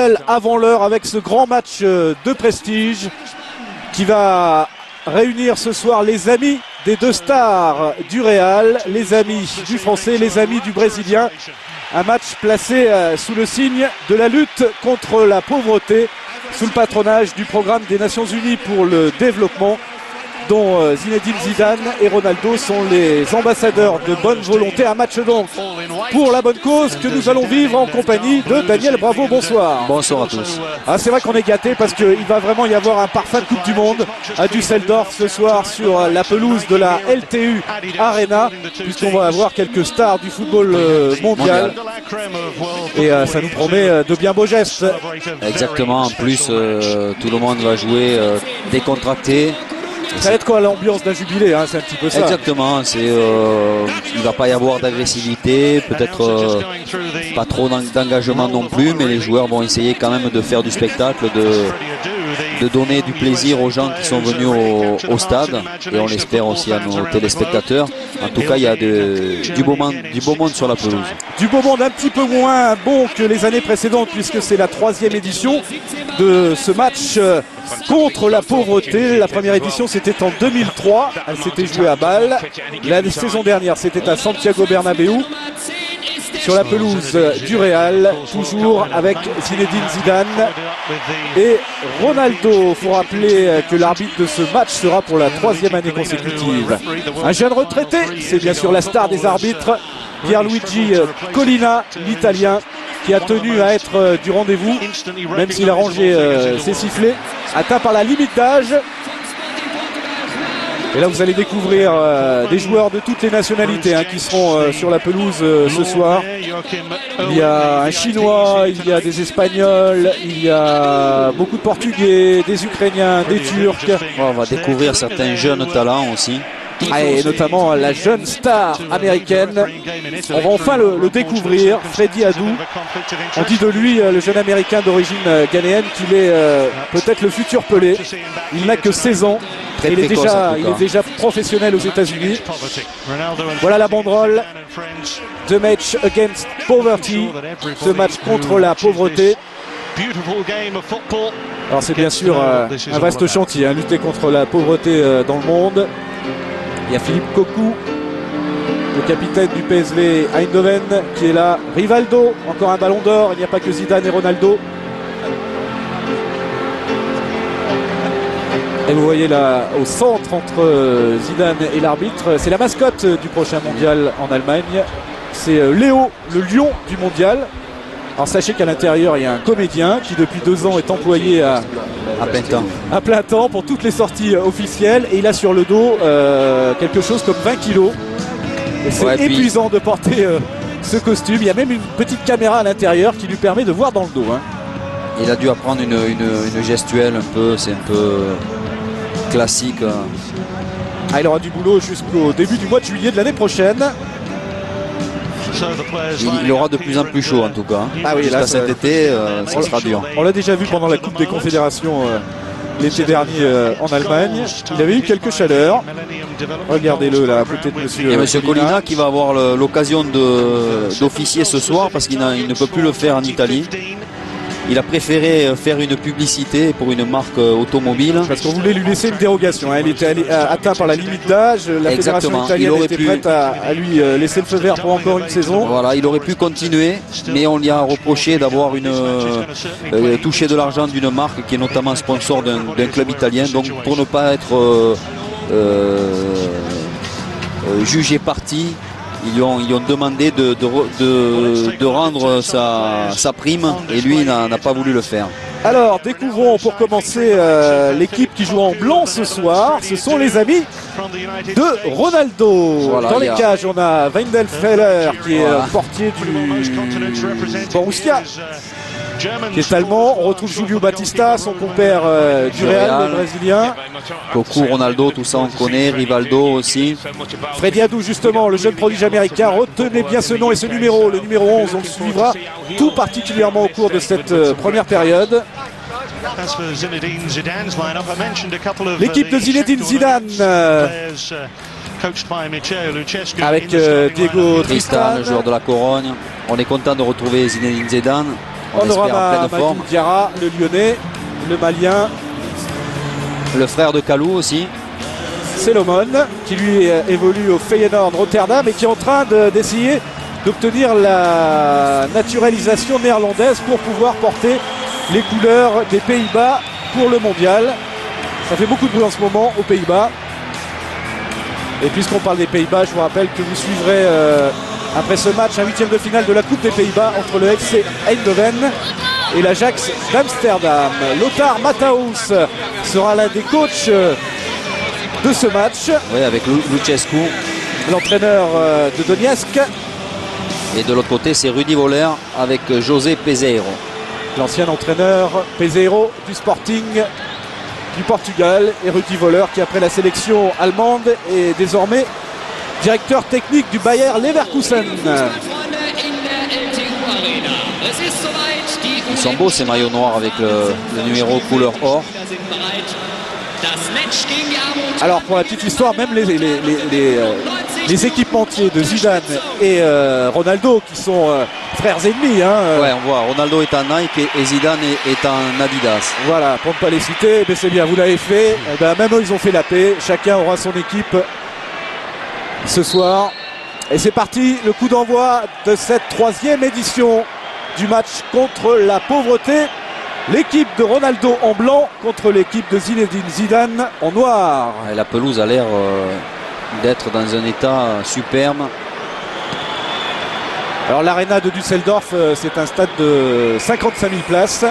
Real avant l'heure avec ce grand match de prestige qui va réunir ce soir les amis des deux stars du Real, les amis du Français, les amis du Brésilien. Un match placé sous le signe de la lutte contre la pauvreté, sous le patronage du programme des Nations Unies pour le développement, dont Zinedine Zidane et Ronaldo sont les ambassadeurs de bonne volonté. Un match donc pour la bonne cause que nous allons vivre en compagnie de Daniel Bravo. Bonsoir. Bonsoir à tous. C'est vrai qu'on est gâtés parce qu'il va vraiment y avoir un parfum de Coupe du Monde à Düsseldorf ce soir sur la pelouse de la LTU Arena, puisqu'on va avoir quelques stars du football mondial. Et ça nous promet de bien beaux gestes. Exactement, en plus tout le monde va jouer décontracté. Ça va être quoi l'ambiance d'un jubilé, hein, c'est un petit peu ça. Exactement, il ne va pas y avoir d'agressivité, peut-être pas trop d'engagement non plus, mais les joueurs vont essayer quand même de faire du spectacle, de donner du plaisir aux gens qui sont venus au stade, et on l'espère aussi à nos téléspectateurs. En tout cas, il y a du beau monde sur la pelouse. Du beau monde, un petit peu moins bon que les années précédentes, puisque c'est la 3e édition de ce match contre la pauvreté. La première édition c'était en 2003, elle s'était jouée à Bâle. La saison dernière c'était à Santiago Bernabéu, sur la pelouse du Real, toujours avec Zinedine Zidane et Ronaldo. Il faut rappeler que l'arbitre de ce match sera pour la 3e année consécutive un jeune retraité, c'est bien sûr la star des arbitres, Pierluigi Collina, l'Italien, qui a tenu à être du rendez-vous, même s'il a rangé ses sifflets, atteint par la limite d'âge. Et là vous allez découvrir des joueurs de toutes les nationalités qui seront sur la pelouse ce soir. Il y a un Chinois, il y a des Espagnols, il y a beaucoup de Portugais, des Ukrainiens, des Turcs. On va découvrir certains jeunes talents aussi. Et notamment la jeune star américaine. On va enfin le découvrir, Freddie Adu. On dit de lui, le jeune américain d'origine ghanéenne, qu'il est peut-être le futur Pelé. Il n'a que 16 ans. Il est déjà professionnel aux États-Unis. Voilà la banderole. The match against poverty. Ce match contre la pauvreté. Alors c'est bien sûr un vaste chantier, lutter contre la pauvreté dans le monde. Il y a Philippe Cocu, le capitaine du PSV Eindhoven, qui est là. Rivaldo, encore un ballon d'or. Il n'y a pas que Zidane et Ronaldo. Et vous voyez là au centre entre Zidane et l'arbitre, c'est la mascotte du prochain mondial en Allemagne. C'est Léo, le lion du mondial. Alors sachez qu'à l'intérieur il y a un comédien qui depuis 2 ans est employé à plein temps pour toutes les sorties officielles, et il a sur le dos quelque chose comme 20 kilos. Et c'est épuisant de porter ce costume. Il y a même une petite caméra à l'intérieur qui lui permet de voir dans le dos. Il a dû apprendre une gestuelle c'est un peu classique. Il aura du boulot jusqu'au début du mois de juillet de l'année prochaine. Il aura de plus en plus chaud en tout cas. Jusqu'à cet été, ce sera dur. On l'a déjà vu pendant la Coupe des Confédérations l'été dernier en Allemagne. Il avait eu quelques chaleurs. Regardez-le là à côté de monsieur Collina qui va avoir l'occasion d'officier ce soir parce qu'il ne peut plus le faire en Italie. Il a préféré faire une publicité pour une marque automobile. Parce qu'on voulait lui laisser une dérogation. Il était atteint par la limite d'âge. La fédération italienne était prête à lui laisser le feu vert pour encore une saison. Voilà, il aurait pu continuer, mais on lui a reproché d'avoir touché de l'argent d'une marque qui est notamment sponsor d'un club italien. Donc pour ne pas être jugé parti, ils lui ont demandé de rendre sa prime, et lui n'a pas voulu le faire. Alors découvrons pour commencer l'équipe qui joue en blanc ce soir. Ce sont les amis de Ronaldo. Dans les cages on a Weidenfeller qui est portier du Borussia, qui est allemand. On retrouve Julio Batista, son compère du Real, le brésilien. Cocu, Ronaldo, tout ça on connaît. Rivaldo aussi. Freddie Adu justement, le jeune prodige américain. Retenez bien ce nom et ce numéro, le numéro 11. On le suivra tout particulièrement au cours de cette première période. L'équipe de Zinedine Zidane avec Diego Tristan, le joueur de la Corogne. On est content de retrouver Zinedine Zidane. On espère en pleine Madou forme. Diarra, le Lyonnais, le Malien. Le frère de Kalou aussi. Salomon, qui lui évolue au Feyenoord Rotterdam et qui est en train d'essayer d'obtenir la naturalisation néerlandaise pour pouvoir porter les couleurs des Pays-Bas pour le mondial. Ça fait beaucoup de bruit en ce moment aux Pays-Bas. Et puisqu'on parle des Pays-Bas, je vous rappelle que vous suivrez après ce match un huitième de finale de la Coupe des Pays-Bas entre le FC Eindhoven et l'Ajax d'Amsterdam. Lothar Matthaus sera l'un des coachs de ce match. Oui, avec Lucescu. L'entraîneur de Donetsk. Et de l'autre côté, c'est Rudi Voller avec José Peseiro. L'ancien entraîneur Peseiro du Sporting du Portugal. Et Rudi Voller qui, après la sélection allemande, est désormais directeur technique du Bayer Leverkusen. Ils sont beaux ces maillots noirs avec le numéro couleur or. Alors pour la petite histoire, même les équipementiers de Zidane et Ronaldo qui sont frères ennemis. Ouais, on voit, Ronaldo est en Nike et Zidane est en Adidas. Voilà, pour ne pas les citer, mais c'est bien, vous l'avez fait. Même eux, ils ont fait la paix. Chacun aura son équipe ce soir. Et c'est parti, le coup d'envoi de cette troisième édition du match contre la pauvreté. L'équipe de Ronaldo en blanc contre l'équipe de Zinedine Zidane en noir. Et la pelouse a l'air d'être dans un état superbe. Alors l'Arena de Düsseldorf, c'est un stade de 55 000 places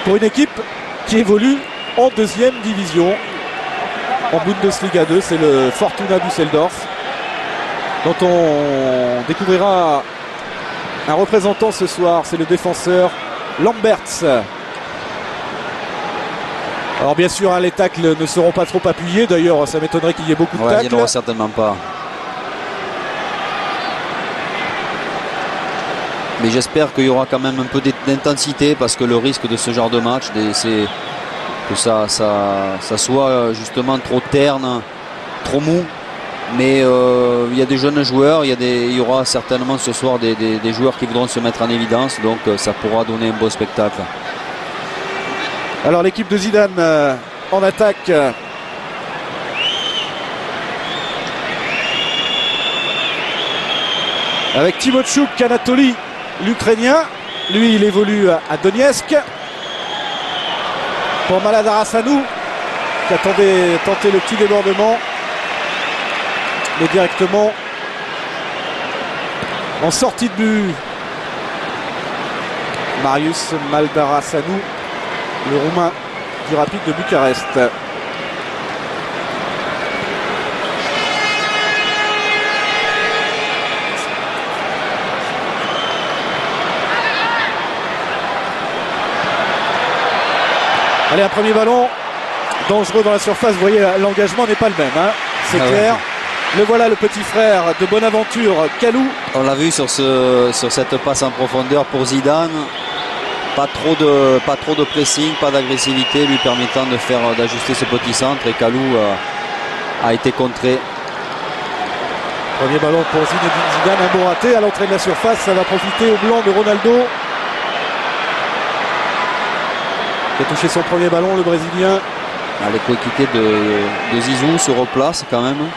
pour une équipe qui évolue en deuxième division. En Bundesliga 2, c'est le Fortuna Düsseldorf, dont on découvrira un représentant ce soir, c'est le défenseur Lamberts. Alors bien sûr, les tacles ne seront pas trop appuyés. D'ailleurs, ça m'étonnerait qu'il y ait beaucoup de tacles. Il n'y en aura certainement pas. Mais j'espère qu'il y aura quand même un peu d'intensité parce que le risque de ce genre de match, c'est que ça soit justement trop terne, trop mou. Mais il y a des jeunes joueurs, il y aura certainement ce soir des joueurs qui voudront se mettre en évidence, donc ça pourra donner un beau spectacle. Alors l'équipe de Zidane en attaque. Avec Timochuk Anatoli, l'Ukrainien. Lui, il évolue à Donetsk. Pour Maladar Hassanou, qui a tenté le petit débordement. Mais directement en sortie de but. Marius Maldarasanou, le Roumain du Rapide de Bucarest. Allez, un premier ballon dangereux dans la surface. Vous voyez, l'engagement n'est pas le même, c'est clair. Le voilà, le petit frère de Bonaventure, Kalou. On l'a vu sur cette passe en profondeur pour Zidane. Pas trop de pressing, pas d'agressivité lui permettant d'ajuster ce petit centre. Et Kalou a été contré. Premier ballon pour Zinedine Zidane, un bon raté à l'entrée de la surface. Ça va profiter au blanc de Ronaldo, qui a touché son premier ballon, le Brésilien. Les coéquipiers de Zizou se replacent quand même.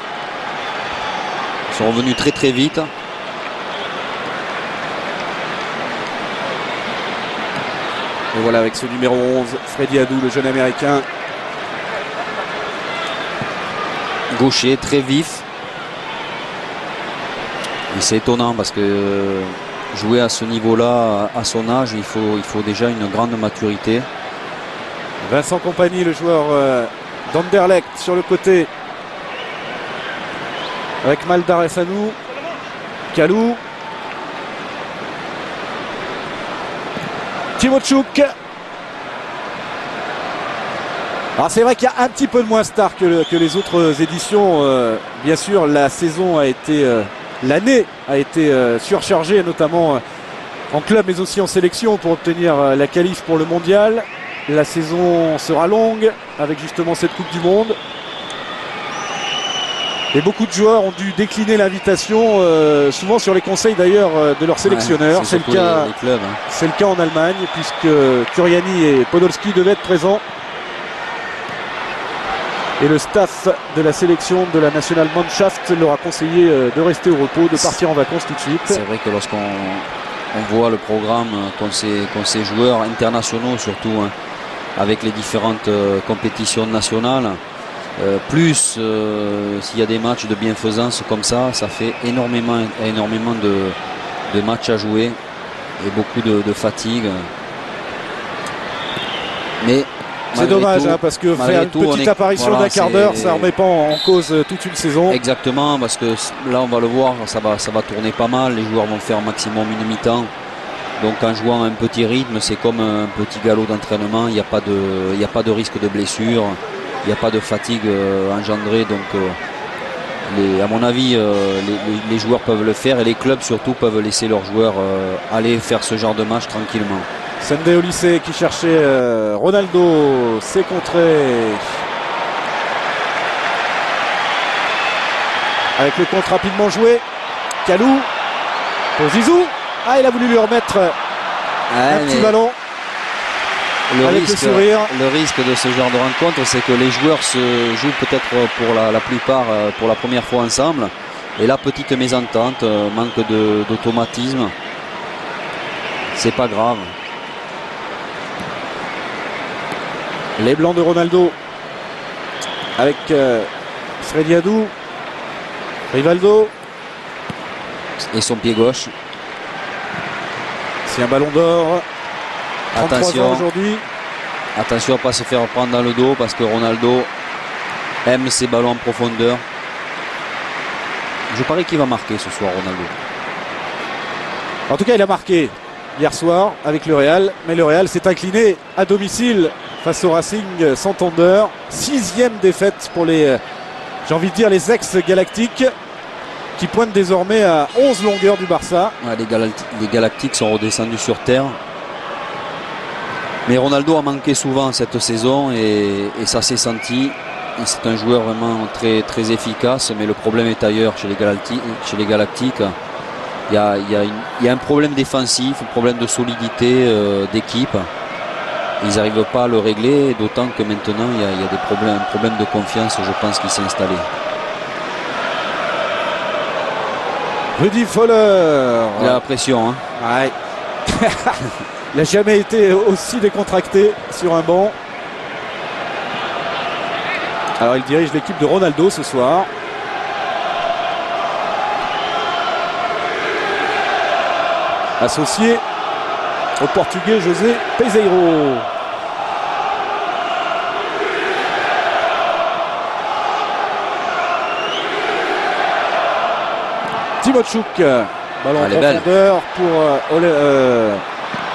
Ils sont revenus très très vite. Et voilà, avec ce numéro 11, Freddy Adu, le jeune américain. Gaucher, très vif. Et c'est étonnant parce que jouer à ce niveau-là, à son âge, il faut déjà une grande maturité. Vincent Kompany, le joueur d'Anderlecht sur le côté. Avec Maldar Hassanou, Kalou, Timochuk. Alors c'est vrai qu'il y a un petit peu de moins star que les autres éditions. Bien sûr, la saison a été, l'année a été surchargée, notamment en club mais aussi en sélection pour obtenir la qualif pour le mondial. La saison sera longue avec justement cette Coupe du Monde. Et beaucoup de joueurs ont dû décliner l'invitation, souvent sur les conseils d'ailleurs de leur sélectionneur. Ouais, c'est le cas, les clubs, hein. C'est le cas en Allemagne, puisque Turiani et Podolski devaient être présents. Et le staff de la sélection de la National Mannschaft leur a conseillé de rester au repos, de partir en vacances tout de suite. C'est vrai que lorsqu'on voit le programme qu'ont ces joueurs internationaux surtout, hein, avec les différentes compétitions nationales, plus s'il y a des matchs de bienfaisance comme ça fait énormément de matchs à jouer et beaucoup de fatigue. Mais c'est dommage tout, hein, parce que faire une petite apparition d'un quart d'heure, ça ne remet pas en cause toute une saison. Exactement, parce que là on va le voir, ça va tourner pas mal, les joueurs vont faire maximum une mi-temps. Donc en jouant un petit rythme, c'est comme un petit galop d'entraînement, il n'y a pas de risque de blessure, il n'y a pas de fatigue engendrée. Donc à mon avis, les joueurs peuvent le faire et les clubs surtout peuvent laisser leurs joueurs aller faire ce genre de match tranquillement. Sende au lycée qui cherchait Ronaldo, c'est contré. Avec le contre rapidement joué, Kalou pour Zizou. Ah, il a voulu lui remettre un petit ballon. Le risque de ce genre de rencontre, c'est que les joueurs se jouent peut-être pour la plupart pour la première fois ensemble. Et là, petite mésentente, manque d'automatisme. C'est pas grave. Les blancs de Ronaldo avec Srediadou, Rivaldo et son pied gauche. C'est un ballon d'or. Attention aujourd'hui. Attention à ne pas se faire prendre dans le dos parce que Ronaldo aime ses ballons en profondeur. Je parie qu'il va marquer ce soir, Ronaldo. En tout cas, il a marqué hier soir avec le Real, mais le Real s'est incliné à domicile face au Racing Santander. 6e défaite pour les, j'ai envie de dire, les ex-galactiques qui pointent désormais à 11 longueurs du Barça. Ouais, les Galactiques sont redescendus sur terre. Mais Ronaldo a manqué souvent cette saison et ça s'est senti. C'est un joueur vraiment très, très efficace, mais le problème est ailleurs chez les Galactiques. Il y a un problème défensif, un problème de solidité d'équipe. Ils n'arrivent pas à le régler, d'autant que maintenant il y a un problème de confiance, je pense, qui s'est installé. Rudi Völler. Il a la pression. Hein. Ouais. Il n'a jamais été aussi décontracté sur un banc. Alors il dirige l'équipe de Ronaldo ce soir. Associé au Portugais José Peseiro. Timochuk, ballon en profondeur pour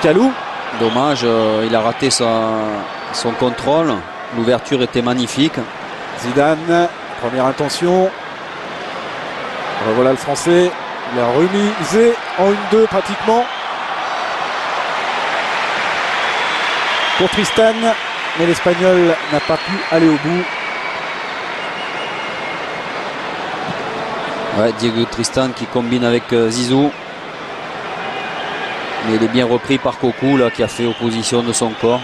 Kalou. Dommage, il a raté son contrôle. L'ouverture était magnifique. Zidane, première intention. Revoilà le français. Il a remisé en 1-2 pratiquement. Pour Tristan, mais l'Espagnol n'a pas pu aller au bout. Ouais, Diego Tristan qui combine avec Zizou. Mais il est bien repris par Cocu là, qui a fait opposition de son corps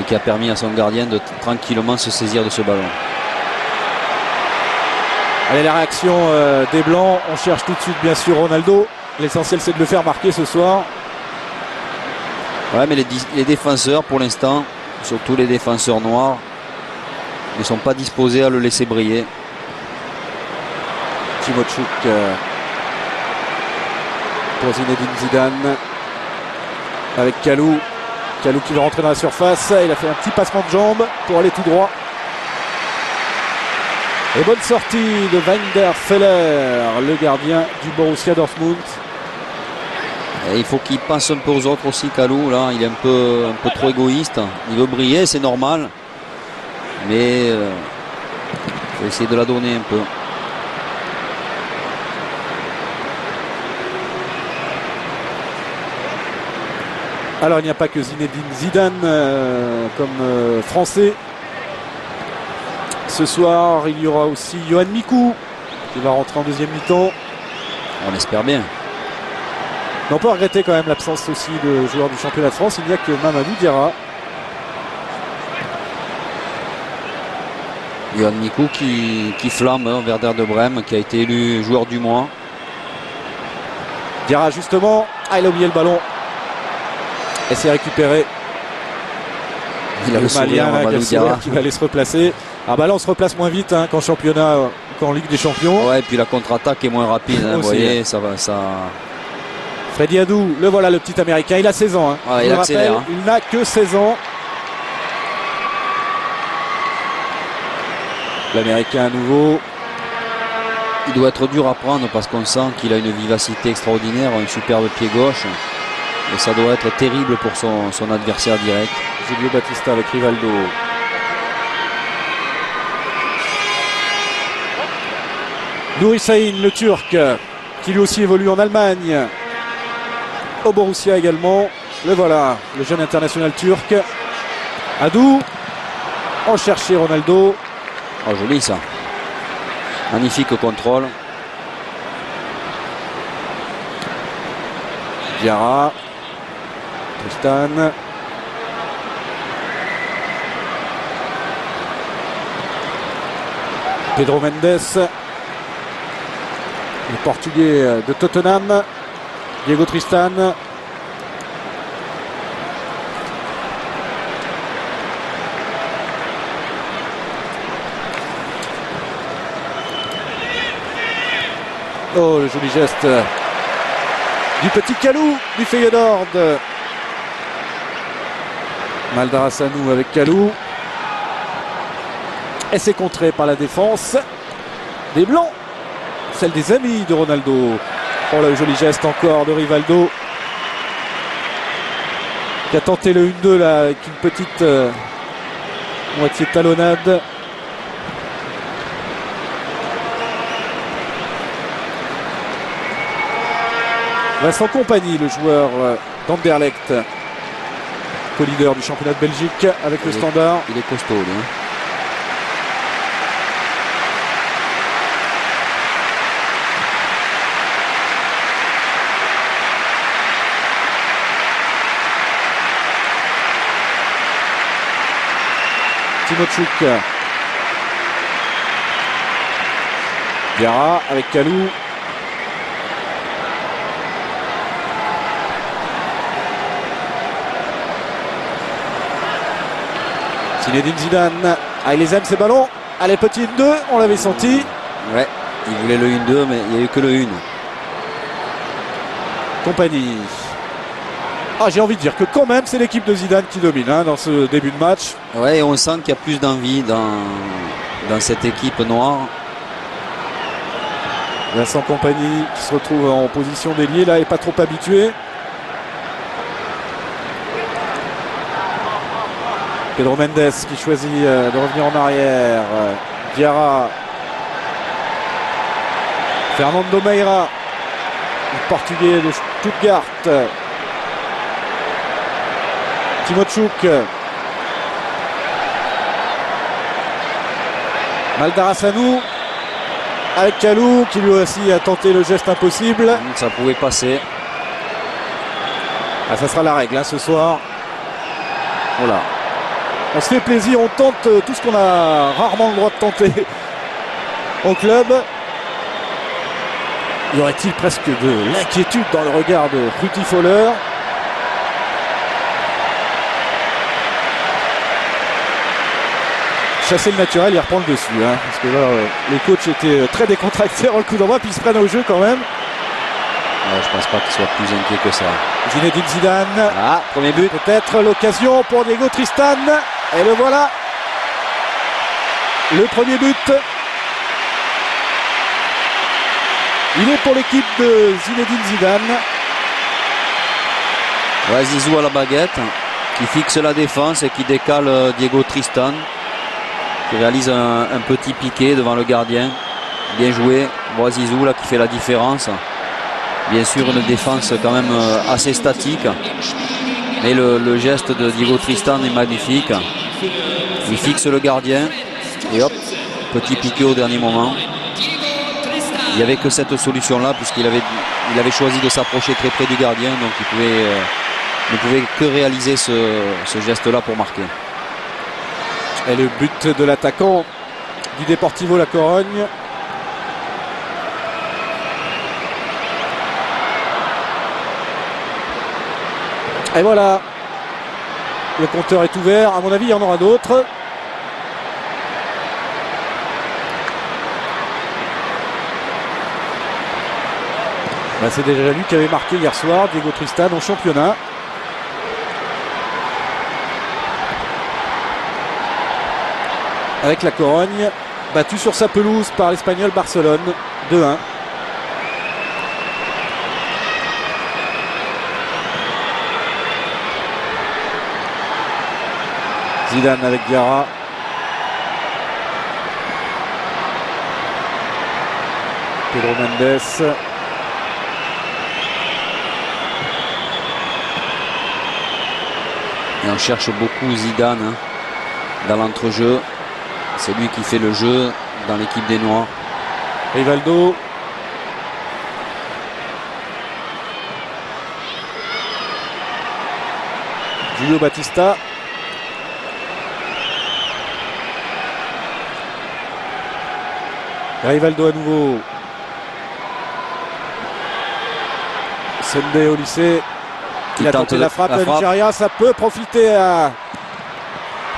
et qui a permis à son gardien de tranquillement se saisir de ce ballon. Allez, la réaction des Blancs. On cherche tout de suite bien sûr Ronaldo. L'essentiel c'est de le faire marquer ce soir. Ouais, mais les défenseurs pour l'instant, surtout les défenseurs noirs, ne sont pas disposés à le laisser briller. Timochuk pour Zinedine Zidane avec Kalou. Kalou qui va rentrer dans la surface. Il a fait un petit passement de jambes pour aller tout droit. Et bonne sortie de Weidenfeller, le gardien du Borussia Dortmund. Et il faut qu'il pense un peu aux autres aussi, Kalou. Là, il est un peu trop égoïste. Il veut briller, c'est normal. Mais il faut essayer de la donner un peu. Alors il n'y a pas que Zinedine Zidane comme français Ce soir, il y aura aussi Yohan Mikou qui va rentrer en deuxième mi-temps. On espère bien. Mais on peut regretter quand même l'absence aussi de joueurs du championnat de France. Il n'y a que Mamadou Diarra. Yohan Mikou qui flamme au Werder de Brême, qui a été élu joueur du mois. Diarra justement, il a oublié le ballon. Et c'est récupéré. Il a le sourire, Mamadou Diarra, qui va aller se replacer. Ah bah là on se replace moins vite qu'en championnat, qu'en Ligue des Champions. Ouais, et puis la contre-attaque est moins rapide, hein, vous voyez, ça va, ça. Freddy Adu, le voilà le petit américain, il a 16 ans. Hein. Ouais, il accélère. Il n'a que 16 ans. L'américain à nouveau. Il doit être dur à prendre parce qu'on sent qu'il a une vivacité extraordinaire, un superbe pied gauche. Et ça doit être terrible pour son adversaire direct. Julio Batista avec Rivaldo. Nuri Sahin, le Turc, qui lui aussi évolue en Allemagne. Au Borussia également. Le voilà, le jeune international turc. Adu. En chercher Ronaldo. Oh, joli ça. Magnifique contrôle. Diarra. Tristan. Pedro Mendes. Le Portugais de Tottenham. Diego Tristan. Oh, le joli geste du petit Kalou du Feyenoord. Maldarasanou avec Kalou. Et c'est contré par la défense des Blancs. Celle des amis de Ronaldo. Oh là, le joli geste encore de Rivaldo. Qui a tenté le 1-2 là avec une petite moitié talonnade. Vincent Kompany, le joueur d'Anderlecht, co-leader du championnat de Belgique avec le Standard. Il est costaud, lui, hein. Timochouk. Diarra avec Kalou. Zinedine Zidane. Ah, il les aime ces ballons. Allez, petit 2, on l'avait senti. Ouais, il voulait le 1-2, mais il n'y a eu que le 1. Kompany. Ah, j'ai envie de dire que quand même c'est l'équipe de Zidane qui domine dans ce début de match. Ouais, et on sent qu'il y a plus d'envie dans cette équipe noire. Vincent Kompany qui se retrouve en position d'ailier là et pas trop habitué. Pedro Mendes qui choisit de revenir en arrière. Diarra. Fernando Meira, le Portugais de Stuttgart. Timochouk. Maldarasanou avec Kalou qui lui aussi a tenté le geste impossible. Ça pouvait passer. Ah, ça sera la règle ce soir. Voilà. On se fait plaisir, on tente tout ce qu'on a rarement le droit de tenter au club. Y aurait-il presque de l'inquiétude dans le regard de Rudi Völler? Chasser le naturel, il reprend le dessus. Parce que là, les coachs étaient très décontractés avant le coup d'envoi, puis ils se prennent au jeu quand même. Ouais, je pense pas qu'il soit plus inquiet que ça. Zinedine Zidane. Ah, premier but. Peut-être l'occasion pour Diego Tristan. Et le voilà. Le premier but. Il est pour l'équipe de Zinedine Zidane. Ouais, Zizou à la baguette, qui fixe la défense et qui décale Diego Tristan, qui réalise un petit piqué devant le gardien. Bien joué. On voit Zizou là qui fait la différence. Bien sûr, une défense quand même assez statique. Mais le geste de Diego Tristan est magnifique. Il fixe le gardien. Et hop, Petit piqué au dernier moment. Il n'y avait que cette solution-là, puisqu'il avait choisi de s'approcher très près du gardien, donc il ne pouvait que réaliser ce geste-là pour marquer. Et le but de l'attaquant du Deportivo La Corogne. Et voilà, le compteur est ouvert. À mon avis, il y en aura d'autres. Ben, c'est déjà lui qui avait marqué hier soir, Diego Tristan, en championnat. Avec la Corogne, battu sur sa pelouse par l'Espagnol Barcelone, 2-1. Zidane avec Diarra. Pedro Mendes. Et on cherche beaucoup Zidane hein, dans l'entrejeu. C'est lui qui fait le jeu dans l'équipe des Noirs. Rivaldo. Julio Batista. Rivaldo à nouveau. Sendé au lycée. Il a tenté la frappe à Nigeria. Ça peut profiter à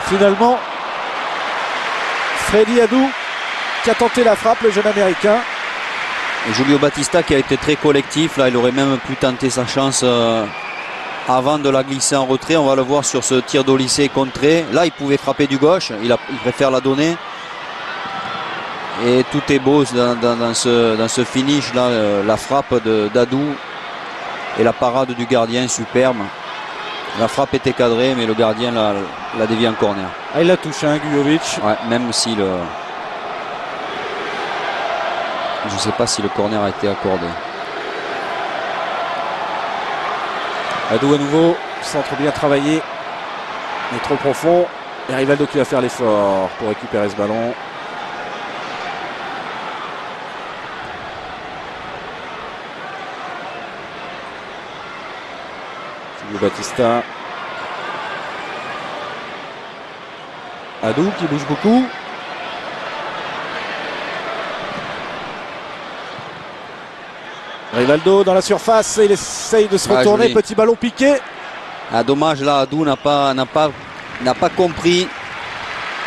finalement Freddy Adu qui a tenté la frappe, le jeune américain. Et Julio Batista qui a été très collectif. Là, il aurait même pu tenter sa chance avant de la glisser en retrait. On va le voir sur ce tir d'au lycée contré. Là, il pouvait frapper du gauche. Il préfère la donner. Et tout est beau dans ce finish là, la frappe d'Adou et la parade du gardien superbe. La frappe était cadrée mais le gardien l'a dévié en corner. Ah, il la touche hein, Gujovic. Ouais, même si je ne sais pas si le corner a été accordé. Adou à nouveau, centre bien travaillé mais trop profond. Et Rivaldo qui va faire l'effort pour récupérer ce ballon. Batista. Adou qui bouge beaucoup. Rivaldo dans la surface, il essaye de se retourner, joli. Petit ballon piqué. Ah, dommage là, Adou n'a pas compris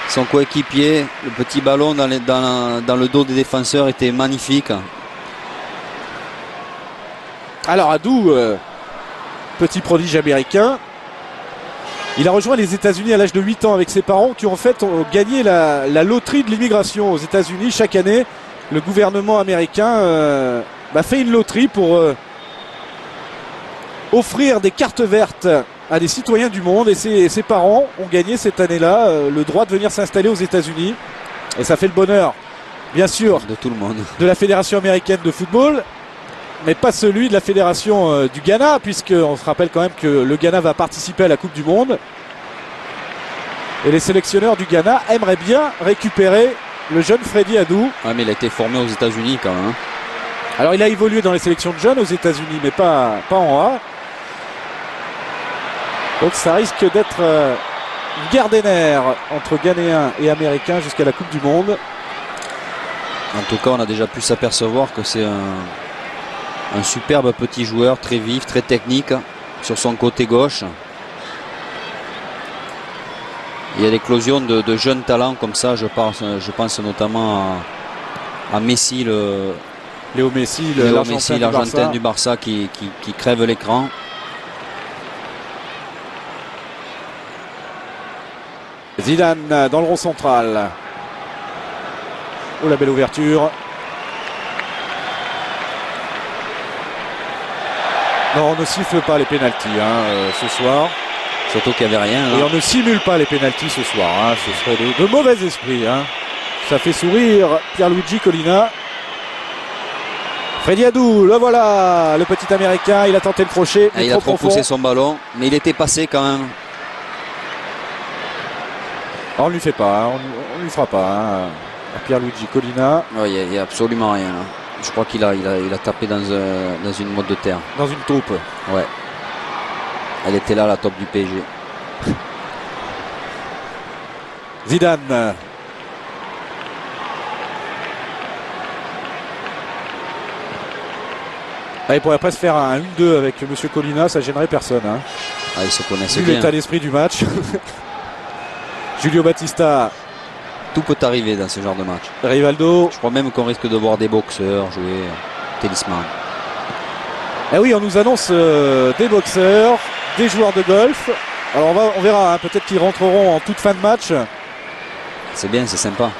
son coéquipier. Le petit ballon dans le dos des défenseurs était magnifique. Alors Adou, petit prodige américain. Il a rejoint les États-Unis à l'âge de 8 ans avec ses parents qui en fait ont gagné la loterie de l'immigration aux États-Unis. Chaque année, le gouvernement américain fait une loterie pour offrir des cartes vertes à des citoyens du monde. Et ses parents ont gagné cette année-là le droit de venir s'installer aux États-Unis. Et ça fait le bonheur, bien sûr, de tout le monde, de la Fédération américaine de football. Mais pas celui de la fédération du Ghana, puisqu'on se rappelle quand même que le Ghana va participer à la Coupe du Monde. Et les sélectionneurs du Ghana aimeraient bien récupérer le jeune Freddy Adu. Ouais, mais il a été formé aux États-Unis quand même. Alors il a évolué dans les sélections de jeunes aux États-Unis, mais pas en A. Donc ça risque d'être une guerre des nerfs entre Ghanéens et Américains jusqu'à la Coupe du Monde. En tout cas, on a déjà pu s'apercevoir que c'est un superbe petit joueur, très vif, très technique sur son côté gauche. Il y a l'éclosion de jeunes talents comme ça, je pense notamment à Messi, Léo Messi, l'Argentin du Barça qui crève l'écran. Zidane dans le rond central. Oh la belle ouverture. Non, on ne siffle pas les pénaltys ce soir. Surtout qu'il n'y avait rien. Et on ne simule pas les pénaltys ce soir. Ce serait de mauvais esprits. Ça fait sourire Pierluigi Collina. Freddy Adu, le voilà, le petit américain. Il a tenté le crochet. Il a trop poussé son ballon, mais il était passé quand même. On ne lui fait pas, on ne lui fera pas. à Pierluigi Collina. Il n'y a absolument rien là. Je crois qu'il a tapé dans une motte de terre. Dans une taupe. Ouais. Elle était là, la taupe du PSG. Zidane. Il pourrait presque faire un 1-2 avec M. Collina, ça gênerait personne. Hein. Ah, ils se connaissaient Vu bien. l'état d'esprit du match. Julio Battista. Tout peut arriver dans ce genre de match. Rivaldo. Je crois même qu'on risque de voir des boxeurs jouer tennisman. Eh oui, on nous annonce des boxeurs, des joueurs de golf. Alors on verra, hein, peut-être qu'ils rentreront en toute fin de match. C'est bien, c'est sympa.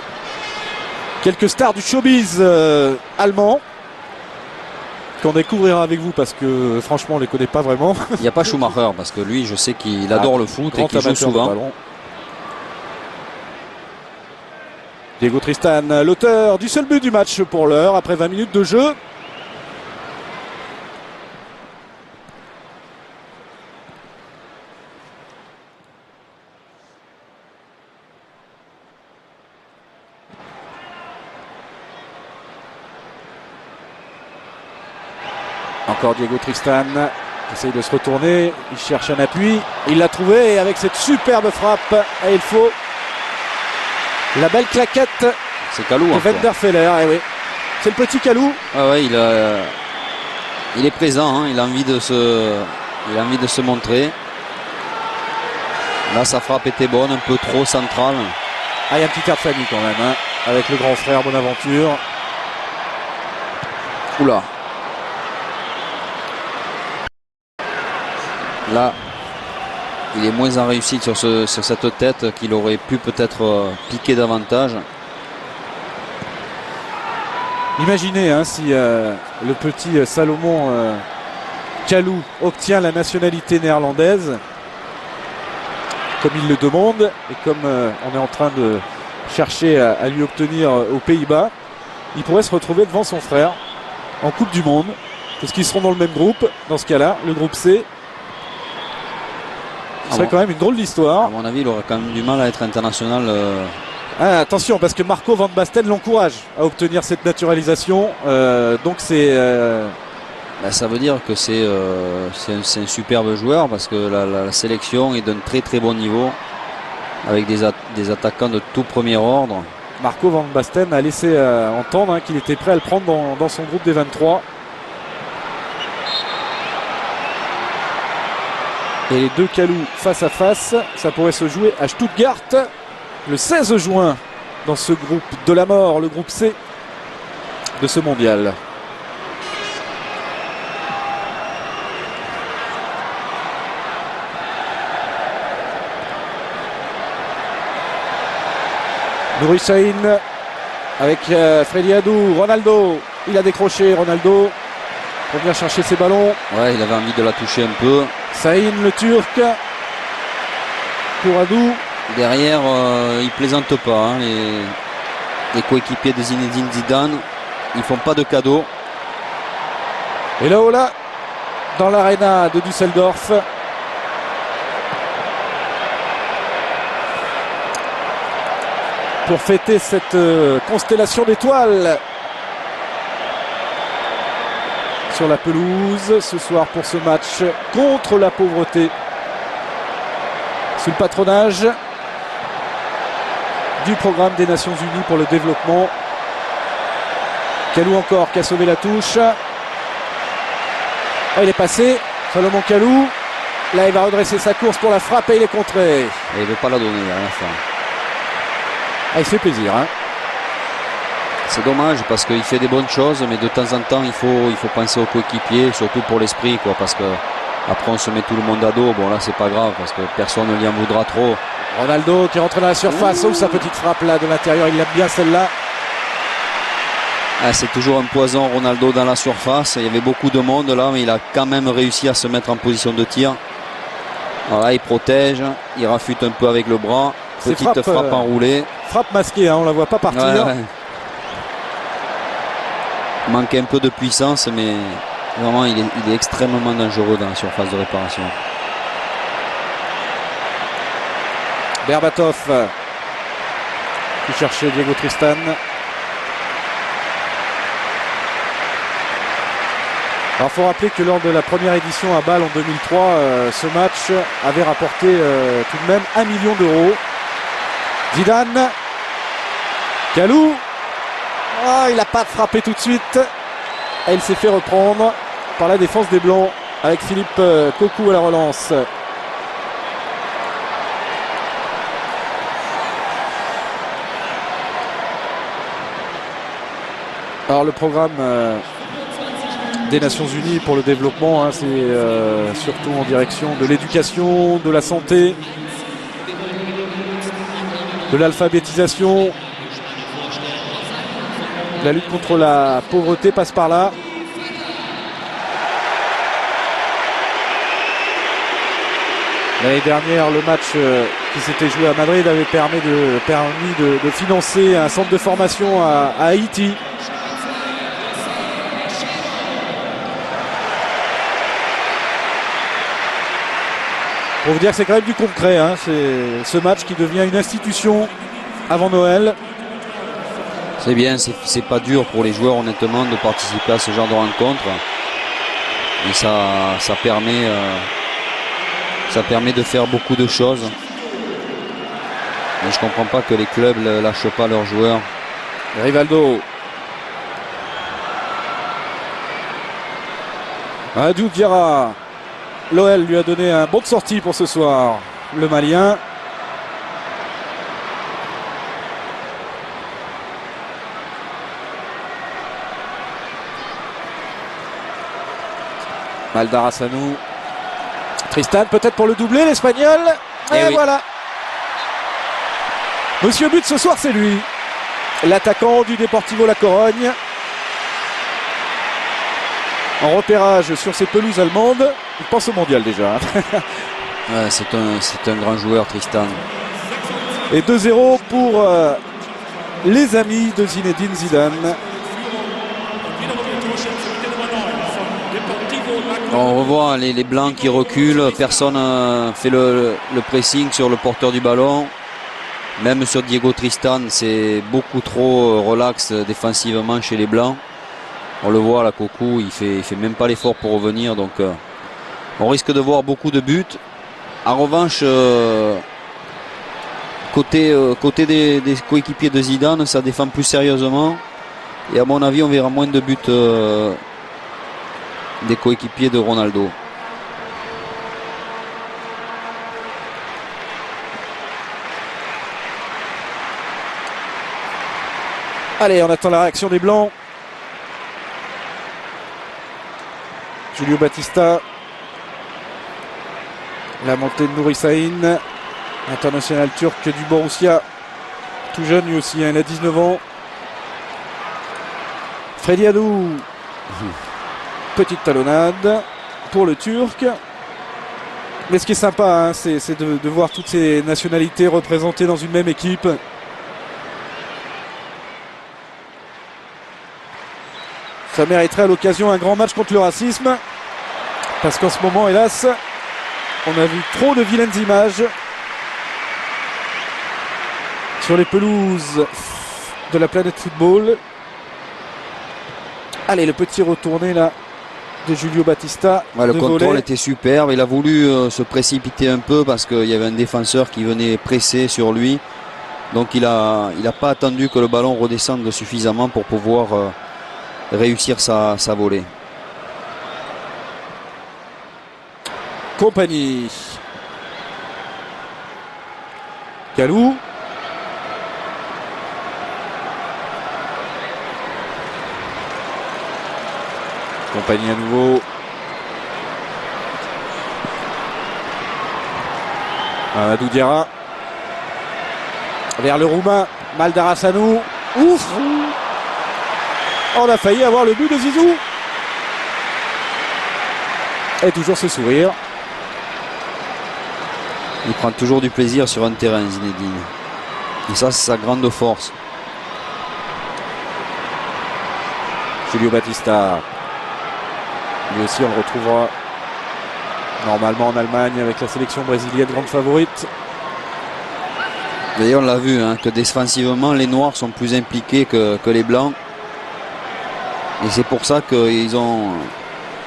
Quelques stars du showbiz allemand qu'on découvrira avec vous parce que franchement on les connaît pas vraiment. Il n'y a pas Schumacher parce que lui je sais qu'il adore le foot et qu'il joue souvent. Diego Tristan, l'auteur du seul but du match pour l'heure après 20 minutes de jeu. Encore Diego Tristan qui essaye de se retourner, il cherche un appui, il l'a trouvé et avec cette superbe frappe, et il faut la belle claquette c'est Kalou de Wenderfeller. Eh oui. C'est le petit Kalou. Ah ouais, il est présent, hein, il a envie de se montrer. Là sa frappe était bonne, un peu trop centrale. Ah, il y a un petit air de famille quand même, hein, avec le grand frère Bonaventure. Oula. Là, il est moins en réussite sur cette tête qu'il aurait pu peut-être piquer davantage. Imaginez hein, si le petit Salomon Kalou obtient la nationalité néerlandaise, comme il le demande, et comme on est en train de chercher à lui obtenir aux Pays-Bas, il pourrait se retrouver devant son frère en Coupe du Monde, parce qu'ils seront dans le même groupe, dans ce cas-là, le groupe C. Ce serait quand même une drôle d'histoire. À mon avis, il aurait quand même du mal à être international. Ah, attention, parce que Marco Van Basten l'encourage à obtenir cette naturalisation. Donc c'est... Ça veut dire que c'est un superbe joueur, parce que la sélection est d'un très très bon niveau, avec des attaquants de tout premier ordre. Marco Van Basten a laissé entendre hein, qu'il était prêt à le prendre dans son groupe des 23. Et les deux Kalou face à face, ça pourrait se jouer à Stuttgart le 16 juin dans ce groupe de la mort, le groupe C de ce mondial. Nouri Sahin avec Freddy Adu, Ronaldo, il a décroché Ronaldo pour venir chercher ses ballons. Ouais, il avait envie de la toucher un peu. Sahin le Turc pour Adu. Derrière, il plaisante pas. Hein, les coéquipiers de Zinedine Zidane, ils font pas de cadeaux. Et là, dans l'aréna de Düsseldorf. Pour fêter cette constellation d'étoiles sur la pelouse ce soir pour ce match contre la pauvreté sous le patronage du programme des Nations Unies pour le développement. Kalou encore qui a sauvé la touche. Ah, il est passé, Salomon Kalou. Là il va redresser sa course pour la frappe et il est contré. Et il ne veut pas la donner à la fin. Ah, il fait plaisir hein. C'est dommage parce qu'il fait des bonnes choses, mais de temps en temps il faut penser aux coéquipiers, surtout pour l'esprit, quoi, parce que après on se met tout le monde à dos. Bon là c'est pas grave parce que personne ne lui en voudra trop. Ronaldo qui rentre dans la surface. Oh, sa petite frappe là de l'intérieur, il aime bien celle-là. Ah, c'est toujours un poison Ronaldo dans la surface. Il y avait beaucoup de monde là, mais il a quand même réussi à se mettre en position de tir. Voilà, il protège, il rafute un peu avec le bras. Petite frappe enroulée. Frappe masquée, hein, on la voit pas partir. Ouais. Il manque un peu de puissance, mais vraiment il est extrêmement dangereux dans la surface de réparation. Berbatov qui cherchait Diego Tristan. Alors il faut rappeler que lors de la première édition à Bâle en 2003, ce match avait rapporté tout de même 1 million d'euros. Zidane, Kalou, il n'a pas frappé tout de suite. Et il s'est fait reprendre par la défense des Blancs avec Philippe Cocu à la relance. Alors le programme des Nations Unies pour le développement, hein, c'est surtout en direction de l'éducation, de la santé, de l'alphabétisation. La lutte contre la pauvreté passe par là. L'année dernière, le match qui s'était joué à Madrid avait permis de financer un centre de formation à Haïti. Pour vous dire que c'est quand même du concret, hein. C'est ce match qui devient une institution avant Noël. C'est bien, c'est pas dur pour les joueurs honnêtement de participer à ce genre de rencontre. Et ça permet de faire beaucoup de choses. Mais je comprends pas que les clubs ne lâchent pas leurs joueurs. Rivaldo. Adou Diarra. L'OL lui a donné un bon de sortie pour ce soir. Le Malien. Maldarasanou. Tristan peut-être pour le doubler, l'Espagnol. Et oui. Voilà. Monsieur But ce soir, c'est lui. L'attaquant du Deportivo La Corogne. En repérage sur ces pelouses allemandes. Il pense au mondial déjà. Ouais, c'est un grand joueur, Tristan. Et 2-0 pour les amis de Zinedine Zidane. On revoit les Blancs qui reculent. Personne fait le pressing sur le porteur du ballon. Même sur Diego Tristan, c'est beaucoup trop relax défensivement chez les Blancs. On le voit, la Cocu, il fait même pas l'effort pour revenir. Donc on risque de voir beaucoup de buts. En revanche, côté des coéquipiers de Zidane, ça défend plus sérieusement. Et à mon avis, on verra moins de buts des coéquipiers de Ronaldo. Allez, on attend la réaction des Blancs. Julio Batista. La montée de Nouri Sahin, international turc du Borussia. Tout jeune lui aussi, hein, il a 19 ans. Freddy Adou. Petite talonnade pour le Turc. Mais ce qui est sympa, hein, c'est de voir toutes ces nationalités représentées dans une même équipe. Ça mériterait à l'occasion un grand match contre le racisme. Parce qu'en ce moment, hélas, on a vu trop de vilaines images sur les pelouses de la planète football. Allez, le petit retourné là de Julio Batista. Ouais, le contrôle était superbe. Il a voulu se précipiter un peu parce qu'il y avait un défenseur qui venait presser sur lui. Donc il a pas attendu que le ballon redescende suffisamment pour pouvoir réussir sa volée. Compagnie. Kalou. Compagnie à nouveau. Adou Diarra. Vers le Roumain. Maldarasanou. Ouf. On a failli avoir le but de Zizou. Et toujours ce sourire. Il prend toujours du plaisir sur un terrain, Zinedine. Et ça, c'est sa grande force. Julio Batista. Lui aussi, on le retrouvera normalement en Allemagne avec la sélection brésilienne grande favorite. D'ailleurs, on l'a vu, hein, que défensivement, les Noirs sont plus impliqués que les Blancs. Et c'est pour ça que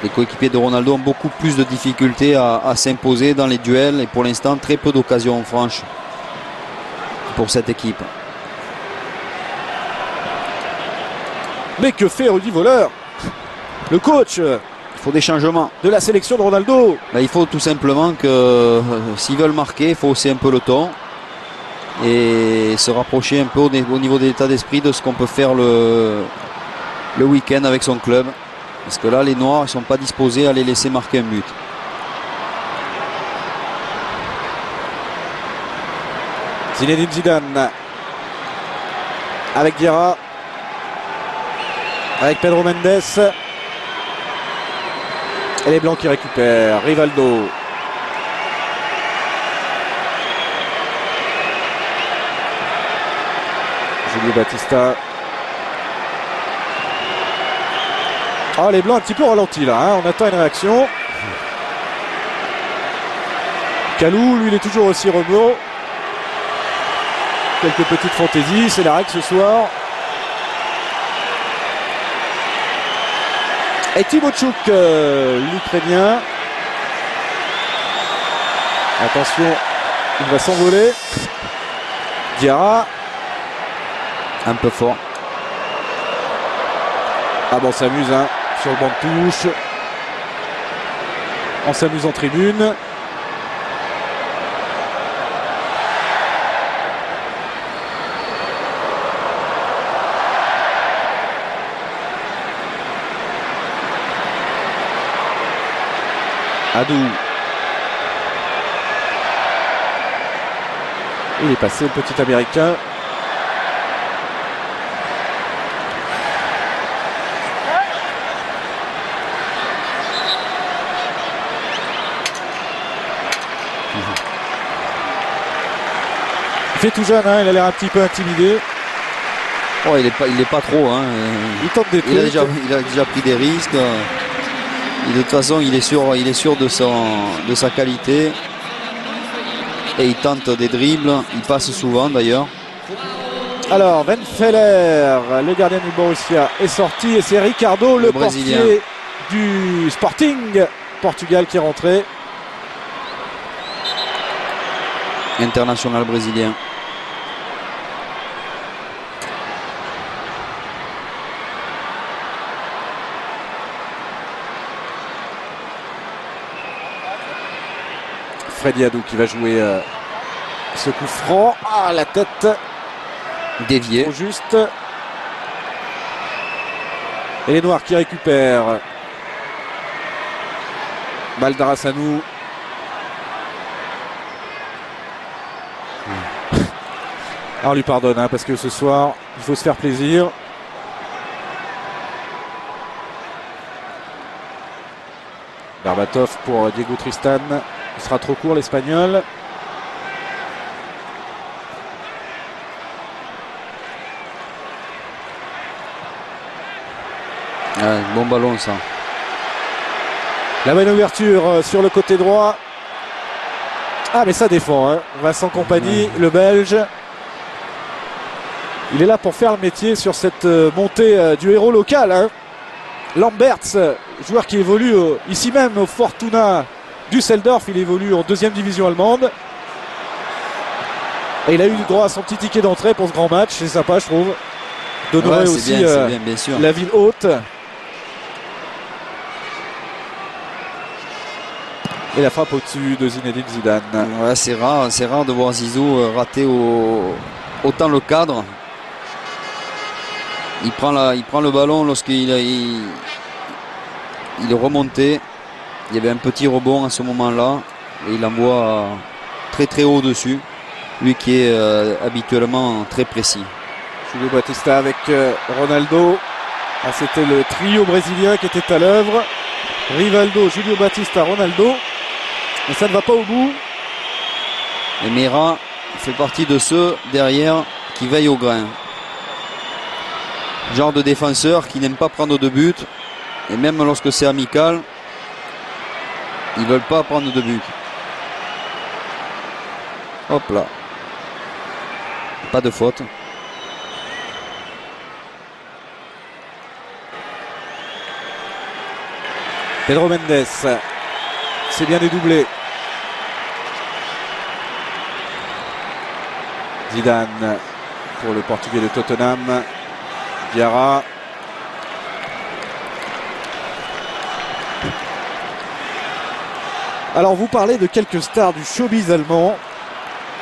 les coéquipiers de Ronaldo ont beaucoup plus de difficultés à s'imposer dans les duels. Et pour l'instant, très peu d'occasions franches pour cette équipe. Mais que fait Rudi Völler, le coach? Il faut des changements de la sélection de Ronaldo. Il faut tout simplement que s'ils veulent marquer, il faut hausser un peu le ton et se rapprocher un peu au niveau de l'état d'esprit de ce qu'on peut faire le week-end avec son club. Parce que là, les Noirs ne sont pas disposés à les laisser marquer un but. Zinedine Zidane avec Vieira, avec Pedro Mendes. Et les Blancs qui récupèrent. Rivaldo. Julio Batista. Oh, les Blancs un petit peu ralentis là, hein. On attend une réaction. Kalou, lui, il est toujours aussi rebond. Quelques petites fantaisies, c'est la règle ce soir. Et Timochouk, l'Ukrainien. Attention, il va s'envoler. Diarra. Un peu fort. Ah bon, on s'amuse hein, sur le banc de touche. On s'amuse en tribune. Adou. Il est passé, le petit américain. Il fait tout jeune, hein, il a l'air un petit peu intimidé. Oh, il est pas trop. Hein. Il tente des trucs. Il a déjà pris des risques. Et de toute façon, il est sûr de sa qualité. Et il tente des dribbles. Il passe souvent d'ailleurs. Alors, Venfeller, le gardien du Borussia, est sorti. Et c'est Ricardo, le portier du Sporting Portugal, qui est rentré. International brésilien. Freddy Adou qui va jouer ce coup franc. Ah, la tête déviée. trop juste. Et les Noirs qui récupèrent. Baldarassanou. Ah, on lui pardonne hein, parce que ce soir, il faut se faire plaisir. Berbatov pour Diego Tristan. Il sera trop court l'Espagnol. Bon ballon ça. La bonne ouverture sur le côté droit. Ah mais ça défend hein. Vincent Kompany, le Belge. Il est là pour faire le métier sur cette montée du héros local hein. Lamberts, joueur qui évolue ici même au Fortuna Düsseldorf, il évolue en deuxième division allemande. Et il a eu droit à son petit ticket d'entrée pour ce grand match, c'est sympa je trouve. D'honorer aussi bien sûr. la ville haute. Et la frappe au-dessus de Zinedine Zidane. Ouais, c'est rare de voir Zizou rater autant le cadre. Il prend le ballon lorsqu'il est remonté. Il y avait un petit rebond à ce moment-là et il envoie très très haut dessus. Lui qui est habituellement très précis. Julio Batista avec Ronaldo. Ah, c'était le trio brésilien qui était à l'œuvre. Rivaldo, Julio Batista, Ronaldo. Mais ça ne va pas au bout. Et Meira fait partie de ceux derrière qui veillent au grain. Genre de défenseur qui n'aime pas prendre de but. Et même lorsque c'est amical, ils ne veulent pas prendre de but. Hop là. Pas de faute. Pedro Mendes, c'est bien dédoublé. Zidane pour le Portugais de Tottenham. Diarra. Alors vous parlez de quelques stars du showbiz allemand.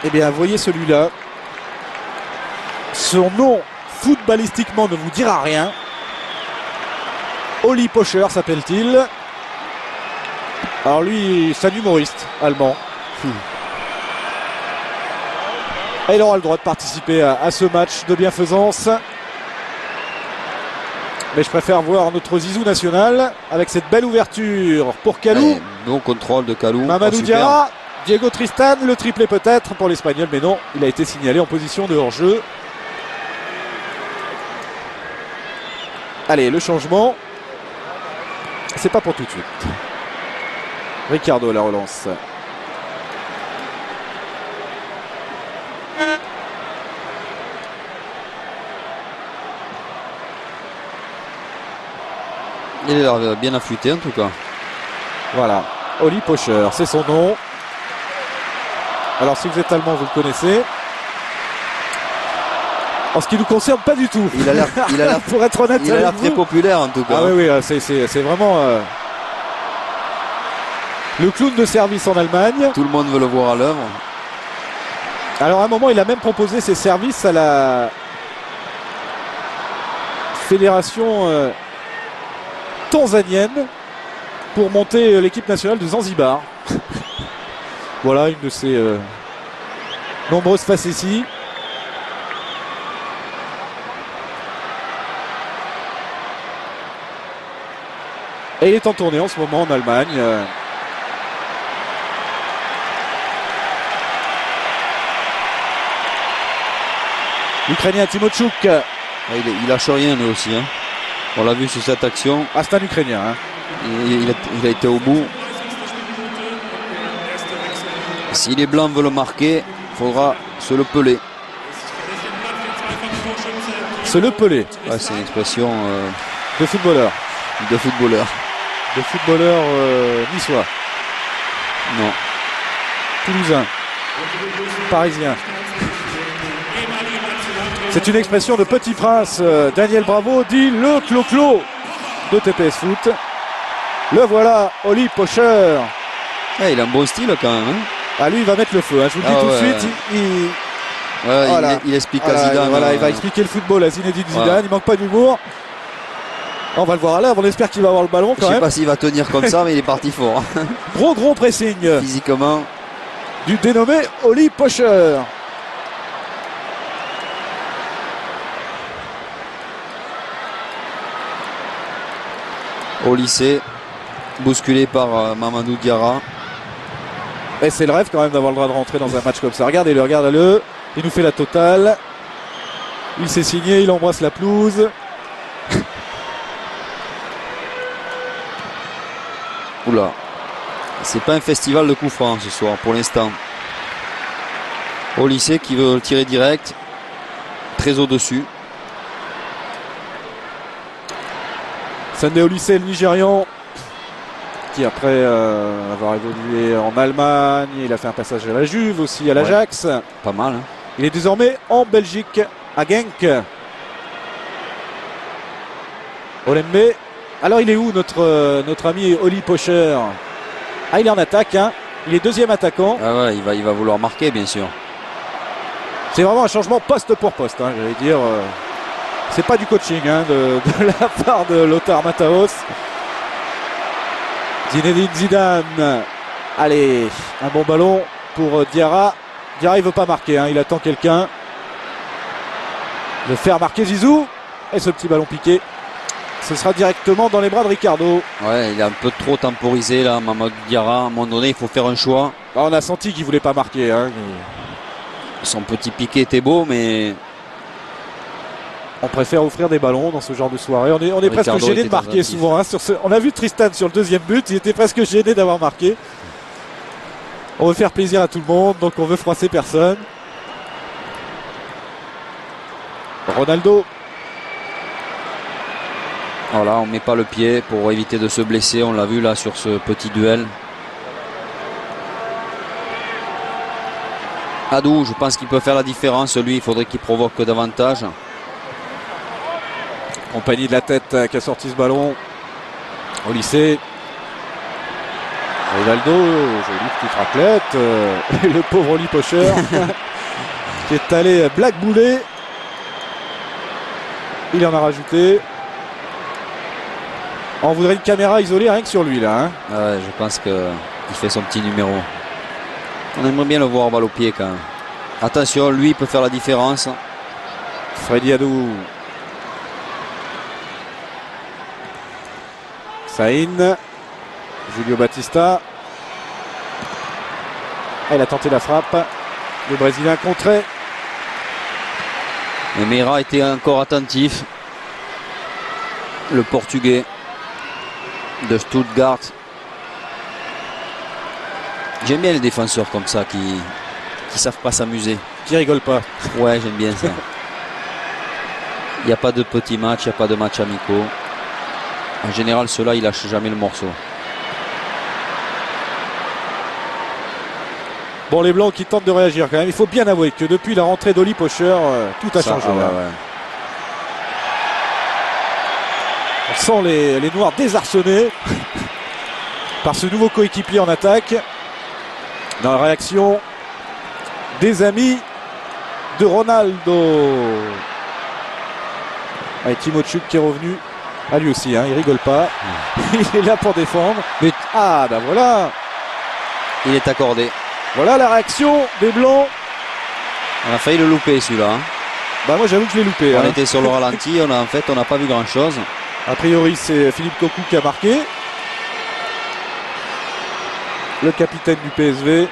Eh bien voyez celui-là. Son nom footballistiquement ne vous dira rien. Oli Pocher s'appelle-t-il. Alors lui, c'est un humoriste allemand. Et il aura le droit de participer à ce match de bienfaisance. Mais je préfère voir notre Zizou national avec cette belle ouverture pour Kalou. Allez, bon contrôle de Kalou. Mamadou Diarra, Diego Tristan, le triplé peut-être pour l'Espagnol, mais non, il a été signalé en position de hors-jeu. Allez, le changement. C'est pas pour tout de suite. Ricardo à la relance. Il est l'air bien affûté en tout cas. Voilà, Oli Pocher, c'est son nom. Alors si vous êtes allemand, vous le connaissez. En ce qui nous concerne, pas du tout. Il a l'air pour être honnête, il a l'air très populaire en tout cas. Ah oui, oui, c'est vraiment le clown de service en Allemagne. Tout le monde veut le voir à l'œuvre. Alors à un moment, il a même proposé ses services à la fédération tanzanienne pour monter l'équipe nationale de Zanzibar. Voilà une de ses nombreuses facéties. Et il est en tournée en ce moment en Allemagne. L'Ukrainien Timochuk. Il lâche rien lui aussi. Hein. On l'a vu sur cette action. Ah, c'est un Ukrainien. Hein. Il a été au bout. Si les Blancs veulent marquer, il faudra se le peler. Se le peler. Ouais, c'est une expression de footballeur. De footballeur. De footballeur niçois. Non. Toulousain. Parisien. C'est une expression de Petit Prince. Daniel Bravo dit le clo-clo de TPS Foot. Le voilà, Oli Pocher. Ouais, il a un bon style quand même. Hein. Ah, lui, il va mettre le feu. Hein. Je vous le dis tout de suite. Voilà. Il explique à Zidane. Voilà, il va expliquer le football à Zinedine Zidane. Il manque pas d'humour. On va le voir à l'œuvre. On espère qu'il va avoir le ballon quand même. Je sais pas s'il va tenir comme ça, mais il est parti fort. Gros pressing. Physiquement. Du dénommé Oli Pocher. Au lycée, bousculé par Mamadou Diarra. Et c'est le rêve quand même d'avoir le droit de rentrer dans un match comme ça. Regardez-le. Il nous fait la totale. Il s'est signé, il embrasse la pelouse. Oula. C'est pas un festival de coups francs ce soir pour l'instant. Au lycée qui veut le tirer direct. Très au-dessus. Sunday Olyssée, le Nigérian, qui après avoir évolué en Allemagne, il a fait un passage à la Juve aussi, à l'Ajax. Ouais, pas mal. Hein. Il est désormais en Belgique, à Genk. Olembe. Alors il est où notre ami Oli Pocher? Ah, il est en attaque, hein. Il est deuxième attaquant. Ah ouais, il va vouloir marquer bien sûr. C'est vraiment un changement poste pour poste, hein, j'allais dire. C'est pas du coaching hein, de la part de Lothar Matthäus. Zinedine Zidane. Allez, un bon ballon pour Diarra. Diarra il veut pas marquer, hein, il attend quelqu'un. De faire marquer Zizou. Et ce petit ballon piqué, ce sera directement dans les bras de Ricardo. Ouais, il a un peu trop temporisé là, Mamadou Diarra. À un moment donné, il faut faire un choix. Là, on a senti qu'il voulait pas marquer. Hein. Son petit piqué était beau, mais... On préfère offrir des ballons dans ce genre de soirée. On est presque gêné de marquer souvent. Hein, on a vu Tristan sur le deuxième but. Il était presque gêné d'avoir marqué. On veut faire plaisir à tout le monde. Donc on veut froisser personne. Ronaldo. Voilà, on ne met pas le pied pour éviter de se blesser. On l'a vu là sur ce petit duel. Adou, je pense qu'il peut faire la différence. Lui, il faudrait qu'il provoque davantage. Compagnie de la tête qui a sorti ce ballon au lycée. Rivaldo, jolie petite raclette. Et le pauvre Oli Pocher qui est allé blackbouler. Il en a rajouté. On voudrait une caméra isolée rien que sur lui là. Hein. Ouais, je pense qu'il fait son petit numéro. On aimerait bien le voir balle au pied quand même. Attention, lui il peut faire la différence. Freddy Adou. Saïn. Julio Batista. Ah, il a tenté la frappe. Le Brésilien contré. Et Meira était encore attentif. Le Portugais de Stuttgart. J'aime bien les défenseurs comme ça qui savent pas s'amuser. Qui rigole pas. Ouais, j'aime bien ça. Il n'y a pas de petits matchs, il n'y a pas de matchs amicaux. En général, ceux-là, ils lâchent jamais le morceau. Bon, les Blancs qui tentent de réagir quand même. Il faut bien avouer que depuis la rentrée d'Oli Pocher, tout a changé. Ah, ouais. On sent les Noirs désarçonnés par ce nouveau coéquipier en attaque. Dans la réaction des amis de Ronaldo. Et Timo Tchuk qui est revenu. Ah, lui aussi, hein, il rigole pas. Il est là pour défendre. But. Ah, ben voilà. Il est accordé. Voilà la réaction des Blancs. On a failli le louper celui-là. Hein. Bah moi j'avoue que je l'ai loupé. On était sur le ralenti, on n'a pas vu grand-chose. A priori c'est Philippe Cocu qui a marqué. Le capitaine du PSV.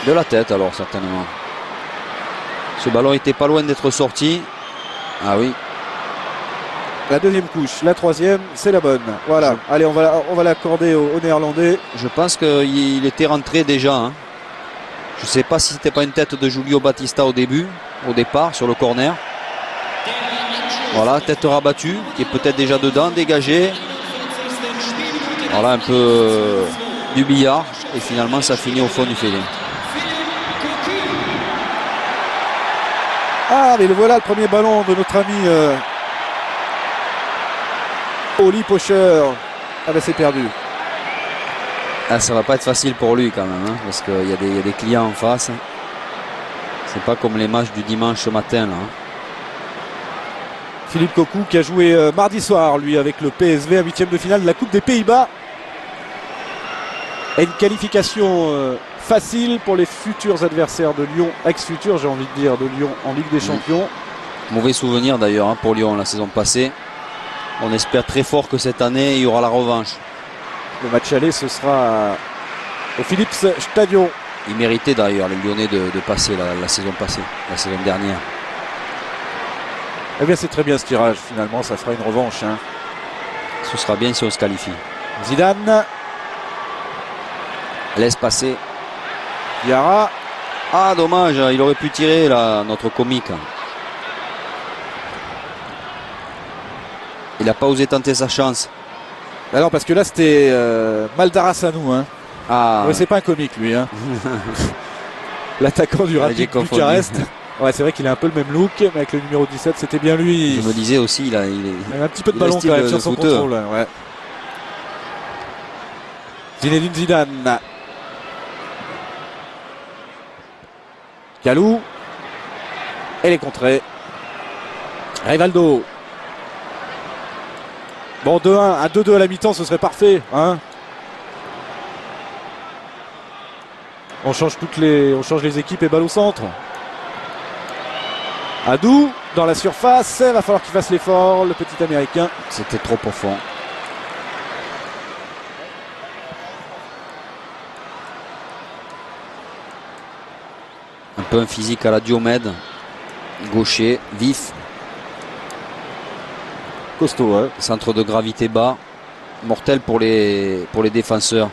De la tête alors certainement. Ce ballon était pas loin d'être sorti. Ah oui. La deuxième couche, la troisième, c'est la bonne. Voilà. Allez, on va l'accorder aux Néerlandais. Je pense qu'il était rentré déjà. Hein. Je ne sais pas si c'était pas une tête de Julio Batista au départ, sur le corner. Voilà, tête rabattue, qui est peut-être déjà dedans, dégagée. Voilà, un peu du billard. Et finalement, ça finit au fond du filet. Ah, mais le voilà, le premier ballon de notre ami Oli Pocher. Ah ben c'est perdu. Ah, ça va pas être facile pour lui quand même, hein, parce qu'il y a des clients en face. C'est pas comme les matchs du dimanche matin là. Hein. Philippe Cocu qui a joué mardi soir, lui, avec le PSV à 8e de finale de la Coupe des Pays-Bas. Et une qualification facile pour les futurs adversaires de Lyon, ex-futurs j'ai envie de dire, de Lyon en Ligue des Champions. Mauvais souvenir d'ailleurs hein, pour Lyon la saison passée. On espère très fort que cette année il y aura la revanche. Le match aller ce sera au Philips Stadion. Ils méritaient d'ailleurs les Lyonnais de passer la saison passée, la saison dernière. Eh bien c'est très bien ce tirage finalement, ça fera une revanche. Hein. Ce sera bien si on se qualifie. Zidane. Laisse passer. Diarra. Ah dommage, il aurait pu tirer là, notre comique. Il n'a pas osé tenter sa chance. Ah non, parce que là c'était Maldarasanou. Hein. Ah. Ouais, c'est pas un comique lui. Hein. L'attaquant du Rapid Bucarest. Ouais, c'est vrai qu'il a un peu le même look, mais avec le numéro 17, c'était bien lui. Je me disais aussi, il a un petit peu de ballon quand même sur son contrôle. Ouais. Zinedine Zidane. Kalou. Et les contrées. Rivaldo. Bon, 2-1, un 2-2 à la mi-temps, ce serait parfait. Hein, on change les équipes et balle au centre. Adou dans la surface, il va falloir qu'il fasse l'effort, le petit américain. C'était trop profond. Un peu un physique à la Diomède. Gaucher, vif. Costaud, hein. Centre de gravité bas. Mortel pour les défenseurs.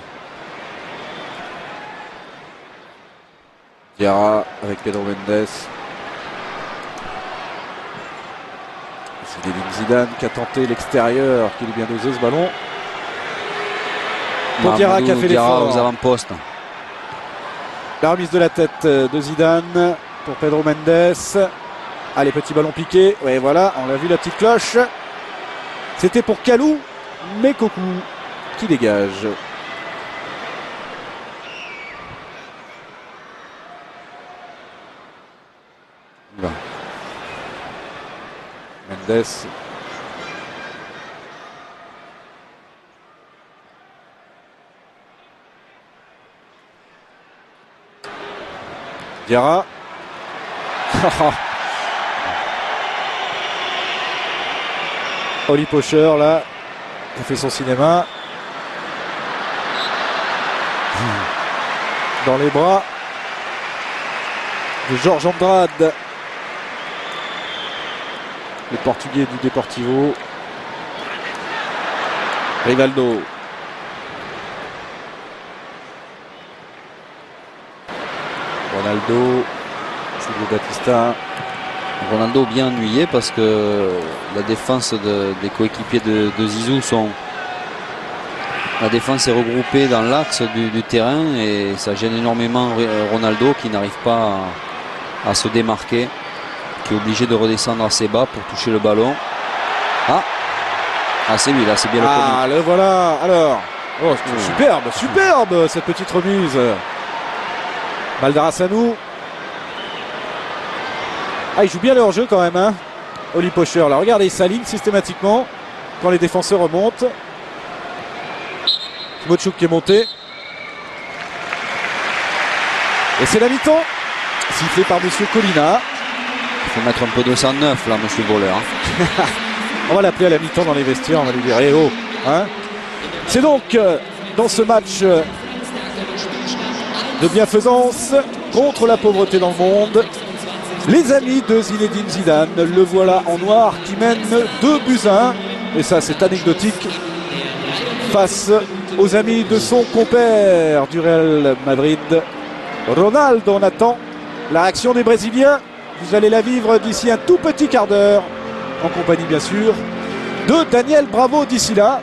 Diarra avec Pedro Mendes. Zinedine Zidane qui a tenté l'extérieur, qu'il est bien dosé ce ballon. Pour Diarra qui a fait l'effort aux avant-postes. La remise de la tête de Zidane pour Pedro Mendes. Allez, petit ballon piqué. Ouais, voilà, on l'a vu la petite cloche. C'était pour Kalou, mais Cocu qui dégage. Voilà. Mendes. Diarra. Oli Pocher là, qui a fait son cinéma. Dans les bras de Jorge Andrade, le Portugais du Deportivo. Rivaldo. Ronaldo, Silvio Batista. Ronaldo bien ennuyé parce que la défense des coéquipiers de Zizou sont... La défense est regroupée dans l'axe du terrain et ça gêne énormément Ronaldo qui n'arrive pas à se démarquer, qui est obligé de redescendre assez bas pour toucher le ballon. Ah, c'est lui là, c'est bien le premier. Ah, le voilà. Alors, oh, superbe cette petite remise. Baldarassanou. Ah, il joue bien le hors-jeu quand même, hein. Oli Pocher, là, regardez, il s'aligne systématiquement quand les défenseurs remontent. Timochouk qui est monté. Et c'est la mi-temps, sifflé par monsieur Colina. Il faut mettre un peu de 209 là, monsieur Voleur. On va l'appeler à la mi-temps dans les vestiaires, on va lui dire eh oh, hein. C'est donc dans ce match de bienfaisance contre la pauvreté dans le monde, les amis de Zinedine Zidane, le voilà en noir qui mène 2-1, et ça c'est anecdotique, face aux amis de son compère du Real Madrid, Ronaldo. On attend la réaction des Brésiliens. Vous allez la vivre d'ici un tout petit quart d'heure, en compagnie bien sûr de Daniel Bravo. D'ici là,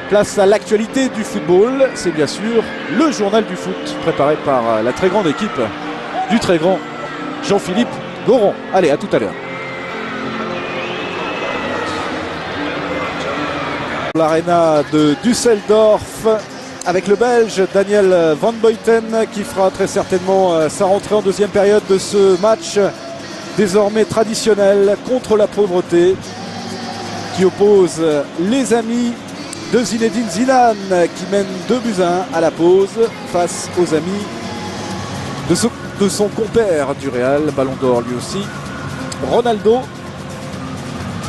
place à l'actualité du football. C'est bien sûr le journal du foot, préparé par la très grande équipe du très grand Jean-Philippe Goron. Allez, à tout à l'heure. L'Arena de Düsseldorf avec le Belge Daniel Van Buiten qui fera très certainement sa rentrée en deuxième période de ce match désormais traditionnel contre la pauvreté qui oppose les amis de Zinedine Zidane qui mène 2-1 à la pause face aux amis de son compère du Real, Ballon d'Or lui aussi, Ronaldo,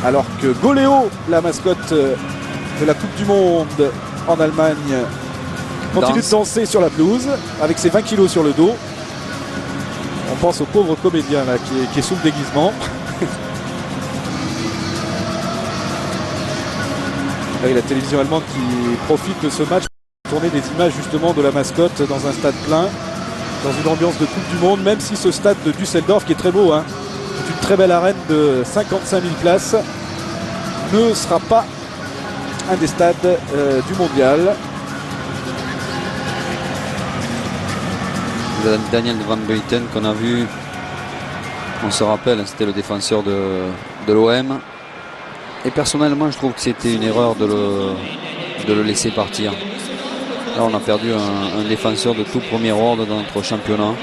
alors que Goléo, la mascotte de la Coupe du Monde en Allemagne, continue de danser sur la pelouse avec ses 20 kilos sur le dos. On pense au pauvre comédien là qui est sous le déguisement. Et la télévision allemande qui profite de ce match pour tourner des images justement de la mascotte dans un stade plein, dans une ambiance de Coupe du Monde, même si ce stade de Düsseldorf qui est très beau, hein, c'est une très belle arène de 55 000 places, ne sera pas un des stades du mondial. Daniel Van Buiten qu'on a vu, on se rappelle, c'était le défenseur de l'OM. Et personnellement, je trouve que c'était une erreur de le laisser partir. Là, on a perdu un défenseur de tout premier ordre dans notre championnat.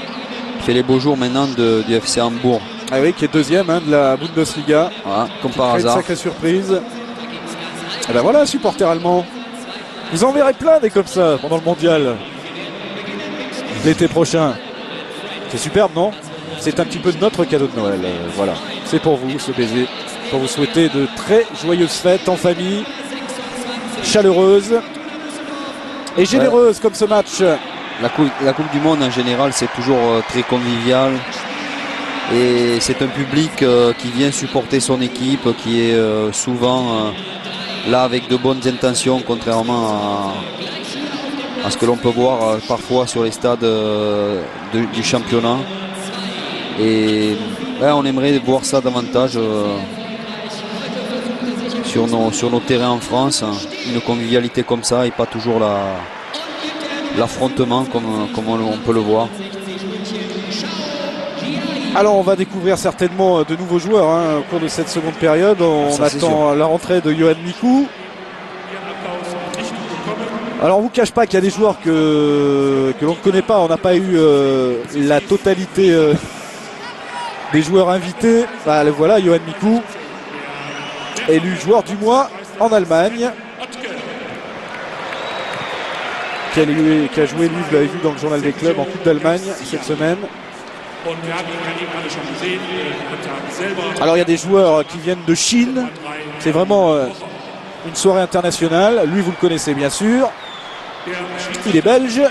Il fait les beaux jours maintenant du FC Hambourg. Ah oui, qui est deuxième hein, de la Bundesliga. Voilà, comme par hasard. Une sacrée surprise. Et ben voilà, un supporter allemand. Vous en verrez plein des comme ça pendant le mondial. L'été prochain. C'est superbe, non? C'est un petit peu de notre cadeau de Noël. Voilà, c'est pour vous ce baiser. Pour vous souhaiter de très joyeuses fêtes en famille, chaleureuses et généreuses comme ce match. La Coupe du Monde en général, c'est toujours très convivial. Et c'est un public qui vient supporter son équipe, qui est souvent là avec de bonnes intentions, contrairement à ce que l'on peut voir parfois sur les stades du championnat. Et on aimerait voir ça davantage sur nos terrains en France, une convivialité comme ça et pas toujours l'affrontement comme on peut le voir. Alors on va découvrir certainement de nouveaux joueurs au cours de cette seconde période. On attend la rentrée de Yohan Miku. Alors on ne vous cache pas qu'il y a des joueurs que l'on ne connaît pas. On n'a pas eu la totalité des joueurs invités. Bah, voilà, Yohan Miku, élu joueur du mois en Allemagne. Qui a joué, lui, vous l'avez vu dans le journal des clubs, en Coupe d'Allemagne cette semaine. Alors il y a des joueurs qui viennent de Chine. C'est vraiment une soirée internationale. Lui, vous le connaissez bien sûr. Il est belge.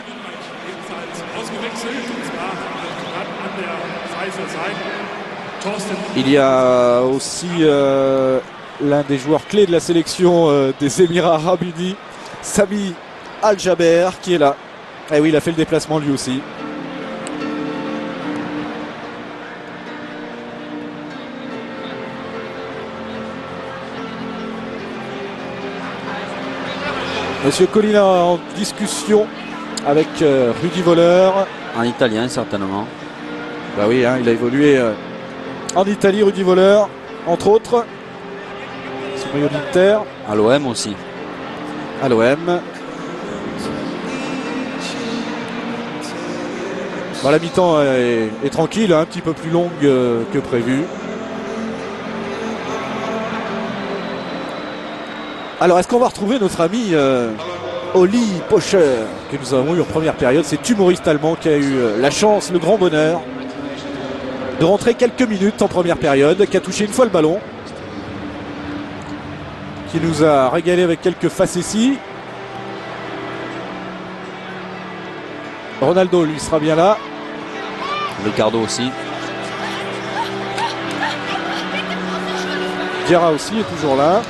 Il y a aussi l'un des joueurs clés de la sélection des Émirats Arabes Unis, Sami Al-Jaber, qui est là. Et oui, il a fait le déplacement lui aussi. Monsieur Collina en discussion avec Rudi Völler. En italien certainement. Bah oui, il a évolué en Italie, Rudi Völler, entre autres. Son maillot d'Inter. À l'OM aussi. À l'OM. Bon, la mi-temps est tranquille, un petit peu plus longue que prévu. Alors, est-ce qu'on va retrouver notre ami Oli Pocher, que nous avons eu en première période, cet humoriste allemand qui a eu la chance, le grand bonheur de rentrer quelques minutes en première période, qui a touché une fois le ballon, qui nous a régalé avec quelques facéties. Ronaldo, lui, sera bien là. Ricardo aussi. Diarra aussi est toujours là.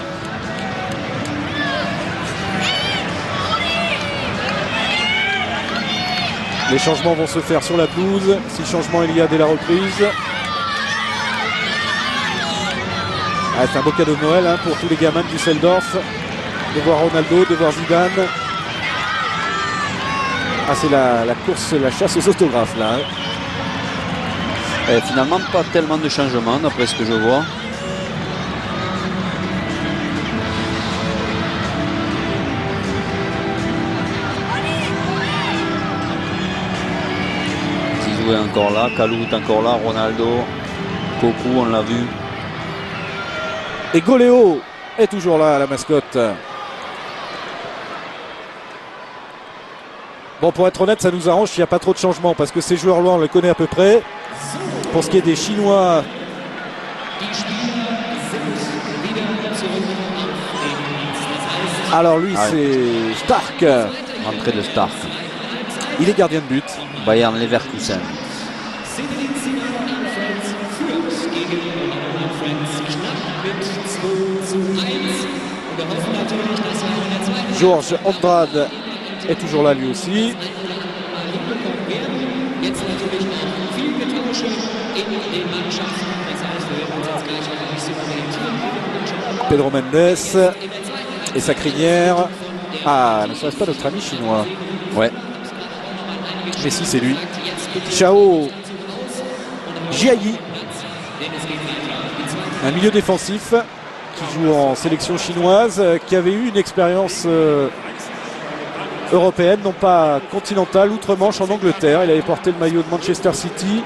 Les changements vont se faire sur la pelouse. Si changement il y a dès la reprise. C'est un beau cadeau de Noël pour tous les gamins de Düsseldorf. De voir Ronaldo, de voir Zidane. C'est la course, la chasse aux autographes là. Et finalement, pas tellement de changements d'après ce que je vois. Zizou est encore là, Kalou est encore là, Ronaldo, Cocu, on l'a vu. Et Goléo est toujours là, la mascotte. Bon, pour être honnête, ça nous arrange s'il n'y a pas trop de changements parce que ces joueurs-là, on les connaît à peu près. Pour ce qui est des Chinois, alors lui, c'est Stark. Entrée de Stark. Il est gardien de but. Bayern Leverkusen. Georges Andrade est toujours là lui aussi. Pedro Mendes et sa crinière. Ne serait-ce pas notre ami chinois? Ouais. Mais si, c'est lui. Chao Jiayi, un milieu défensif qui joue en sélection chinoise, qui avait eu une expérience européenne, non pas continentale, outre-Manche en Angleterre. Il avait porté le maillot de Manchester City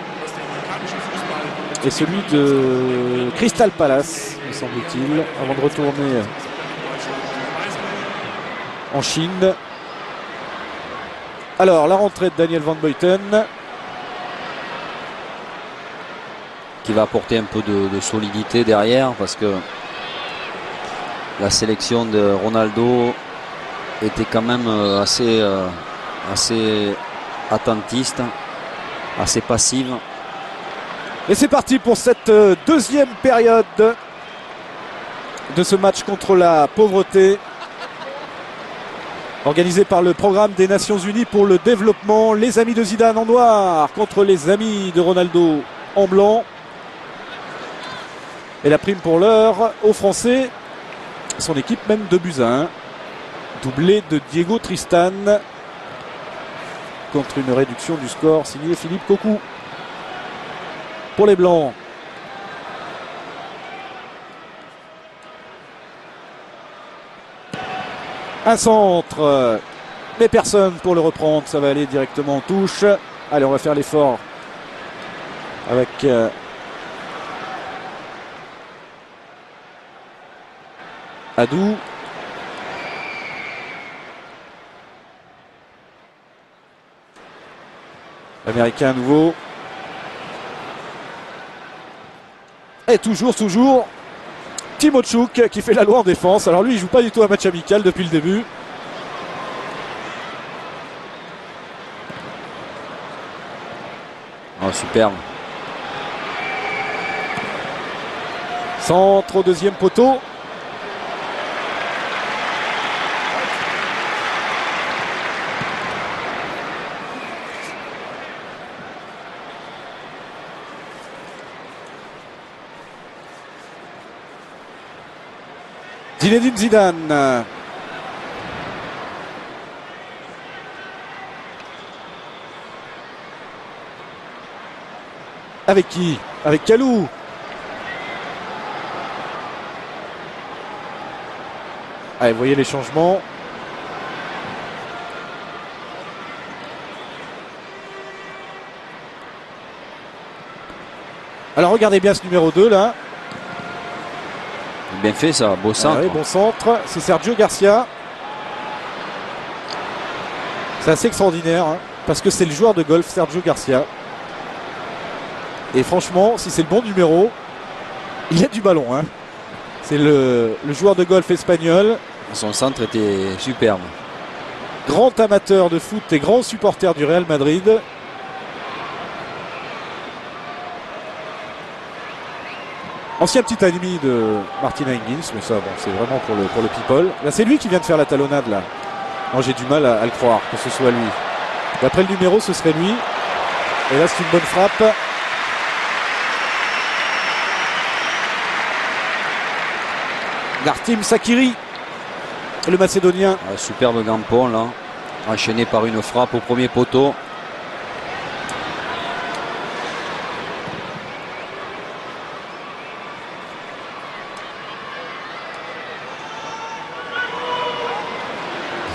et celui de Crystal Palace, me semble-t-il, avant de retourner en Chine. Alors, la rentrée de Daniel Van Buiten, qui va apporter un peu de solidité derrière, parce que la sélection de Ronaldo était quand même assez attentiste, assez passive. Et c'est parti pour cette deuxième période de ce match contre la pauvreté, organisé par le programme des Nations Unies pour le développement. Les amis de Zidane en noir contre les amis de Ronaldo en blanc. Et la prime pour l'heure aux Français Son équipe mène 2-1. Doublé de Diego Tristan contre une réduction du score signé Philippe Cocu. Pour les Blancs. Un centre, mais personne pour le reprendre. Ça va aller directement en touche. Allez, on va faire l'effort avec Adou. L'Américain à nouveau. Et toujours Timochuk qui fait la loi en défense. Alors lui, il joue pas du tout un match amical depuis le début. Oh, superbe. Centre au deuxième poteau. Zinedine Zidane. Avec qui? Avec Kalou. Allez, vous voyez les changements. Alors regardez bien ce numéro 2 là. Bien fait ça, beau centre. Oui, bon centre, c'est Sergio Garcia. C'est assez extraordinaire hein, parce que c'est le joueur de golf Sergio Garcia. Et franchement, si c'est le bon numéro, il a du ballon. Hein. C'est le joueur de golf espagnol. Son centre était superbe. Grand amateur de foot et grand supporter du Real Madrid. Ancien petit ami de Martina Hingis, mais ça, bon, c'est vraiment pour le people. Là, c'est lui qui vient de faire la talonnade, là. Moi, j'ai du mal à le croire que ce soit lui. D'après le numéro, ce serait lui. Et là, c'est une bonne frappe. Gartim Sakiri, le Macédonien. Superbe gampon, là. Enchaîné par une frappe au premier poteau.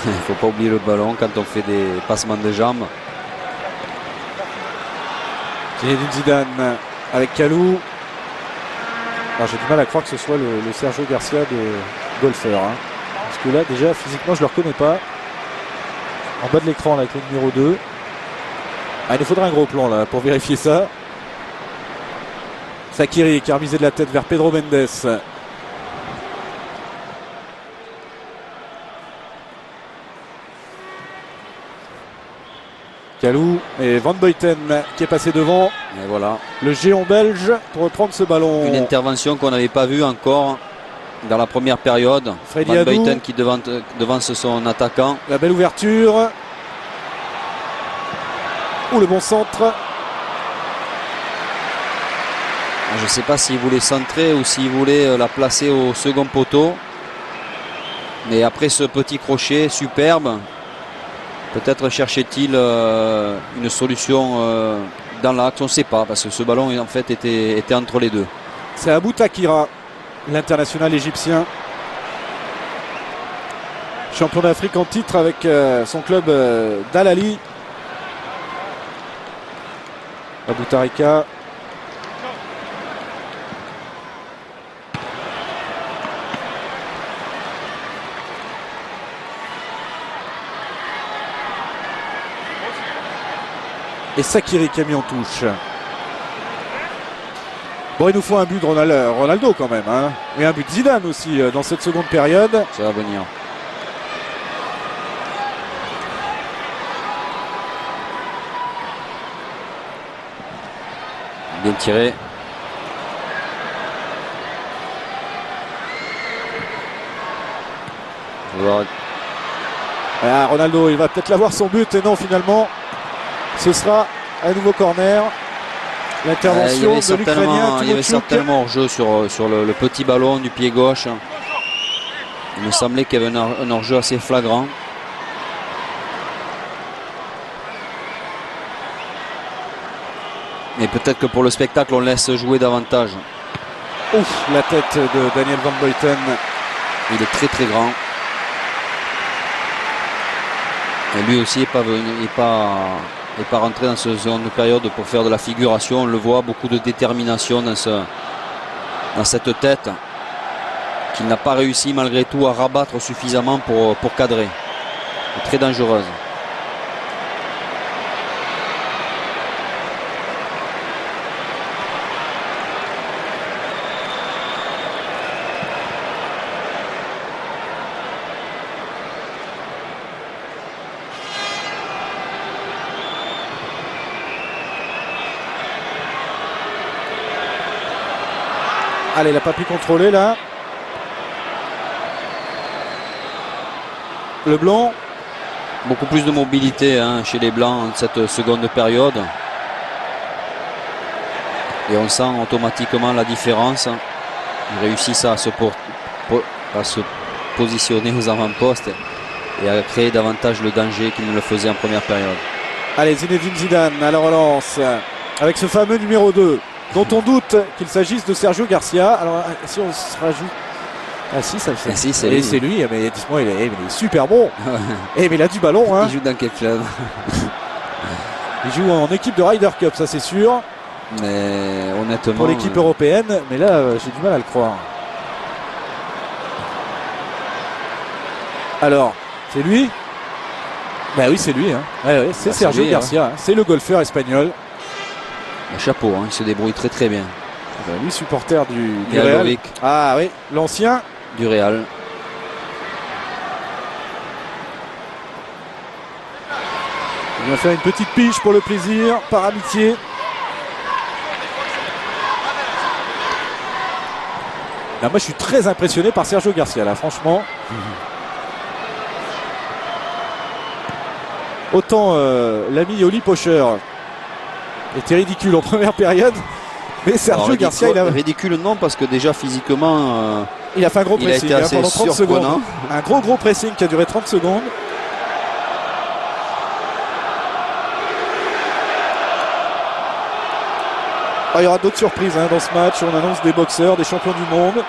Il ne faut pas oublier le ballon quand on fait des passements de jambes. Zinedine Zidane avec Kalou. J'ai du mal à croire que ce soit le Sergio Garcia de golfeur. Hein. Parce que là, déjà, physiquement, je ne le reconnais pas. En bas de l'écran, avec le numéro 2. Ah, il nous faudra un gros plan là pour vérifier ça. Sakiri qui a remisé de la tête vers Pedro Mendes. Kalou et Van Buiten qui est passé devant. Et voilà. Le géant belge pour reprendre ce ballon. Une intervention qu'on n'avait pas vue encore dans la première période. Freddy Van Adou Buiten qui devance son attaquant. La belle ouverture. Ou le bon centre. Je ne sais pas s'il voulait centrer ou s'il voulait la placer au second poteau. Mais après ce petit crochet superbe, peut-être cherchait-il une solution dans l'axe, on ne sait pas, parce que ce ballon en fait était entre les deux. C'est Abou Takira, l'international égyptien. Champion d'Afrique en titre avec son club d'Al-Ali. Abou Tarika. Et Sakiri qui a mis en touche. Bon, il nous faut un but de Ronaldo quand même. Hein. Et un but de Zidane aussi dans cette seconde période. Ça va venir. Bien tiré. Ah, Ronaldo, il va peut-être l'avoir son but. Et non, finalement, ce sera un nouveau corner. L'intervention de l'Ukrainien. Il y avait certainement hors-jeu sur le petit ballon du pied gauche. Il me semblait qu'il y avait un hors-jeu assez flagrant. Mais peut-être que pour le spectacle, on laisse jouer davantage. Ouf, la tête de Daniel Van Buiten. Il est très très grand. Et lui aussi n'est pas rentré dans ce zone de période pour faire de la figuration. On le voit, beaucoup de détermination dans cette tête qu'il n'a pas réussi malgré tout à rabattre suffisamment pour cadrer. Très dangereuse. Allez, il n'a pas pu contrôler là. Le blanc. Beaucoup plus de mobilité chez les Blancs en cette seconde période. Et on sent automatiquement la différence. Ils réussissent à se positionner aux avant-postes et à créer davantage le danger qu'ils ne le faisaient en première période. Allez, Zinedine Zidane à la relance avec ce fameux numéro 2 dont on doute qu'il s'agisse de Sergio Garcia. Alors si on se rajoute... Ah si, ça le fait. Ah, si, c'est lui. C'est lui, mais dites-moi, il est super bon. Mais il a du ballon. Il joue dans quel club? Il joue en équipe de Ryder Cup, ça c'est sûr. Mais honnêtement... Pour l'équipe européenne, mais là j'ai du mal à le croire. Alors, c'est lui? Bah oui, c'est lui. Ouais, c'est Sergio Garcia. C'est le golfeur espagnol. Chapeau, il se débrouille très très bien. Lui, supporter du Real. Ah oui, l'ancien du Real. Il va faire une petite piche pour le plaisir, par amitié. Là, moi, je suis très impressionné par Sergio Garcia, là, franchement. Autant l'ami Yoli Pocher était ridicule en première période. Mais Sergio Garcia, il a... Ridicule non, parce que déjà physiquement... il a fait un gros pressing pendant 30 secondes. Un gros pressing qui a duré 30 secondes. Il y aura d'autres surprises dans ce match. On annonce des boxeurs, des champions du monde.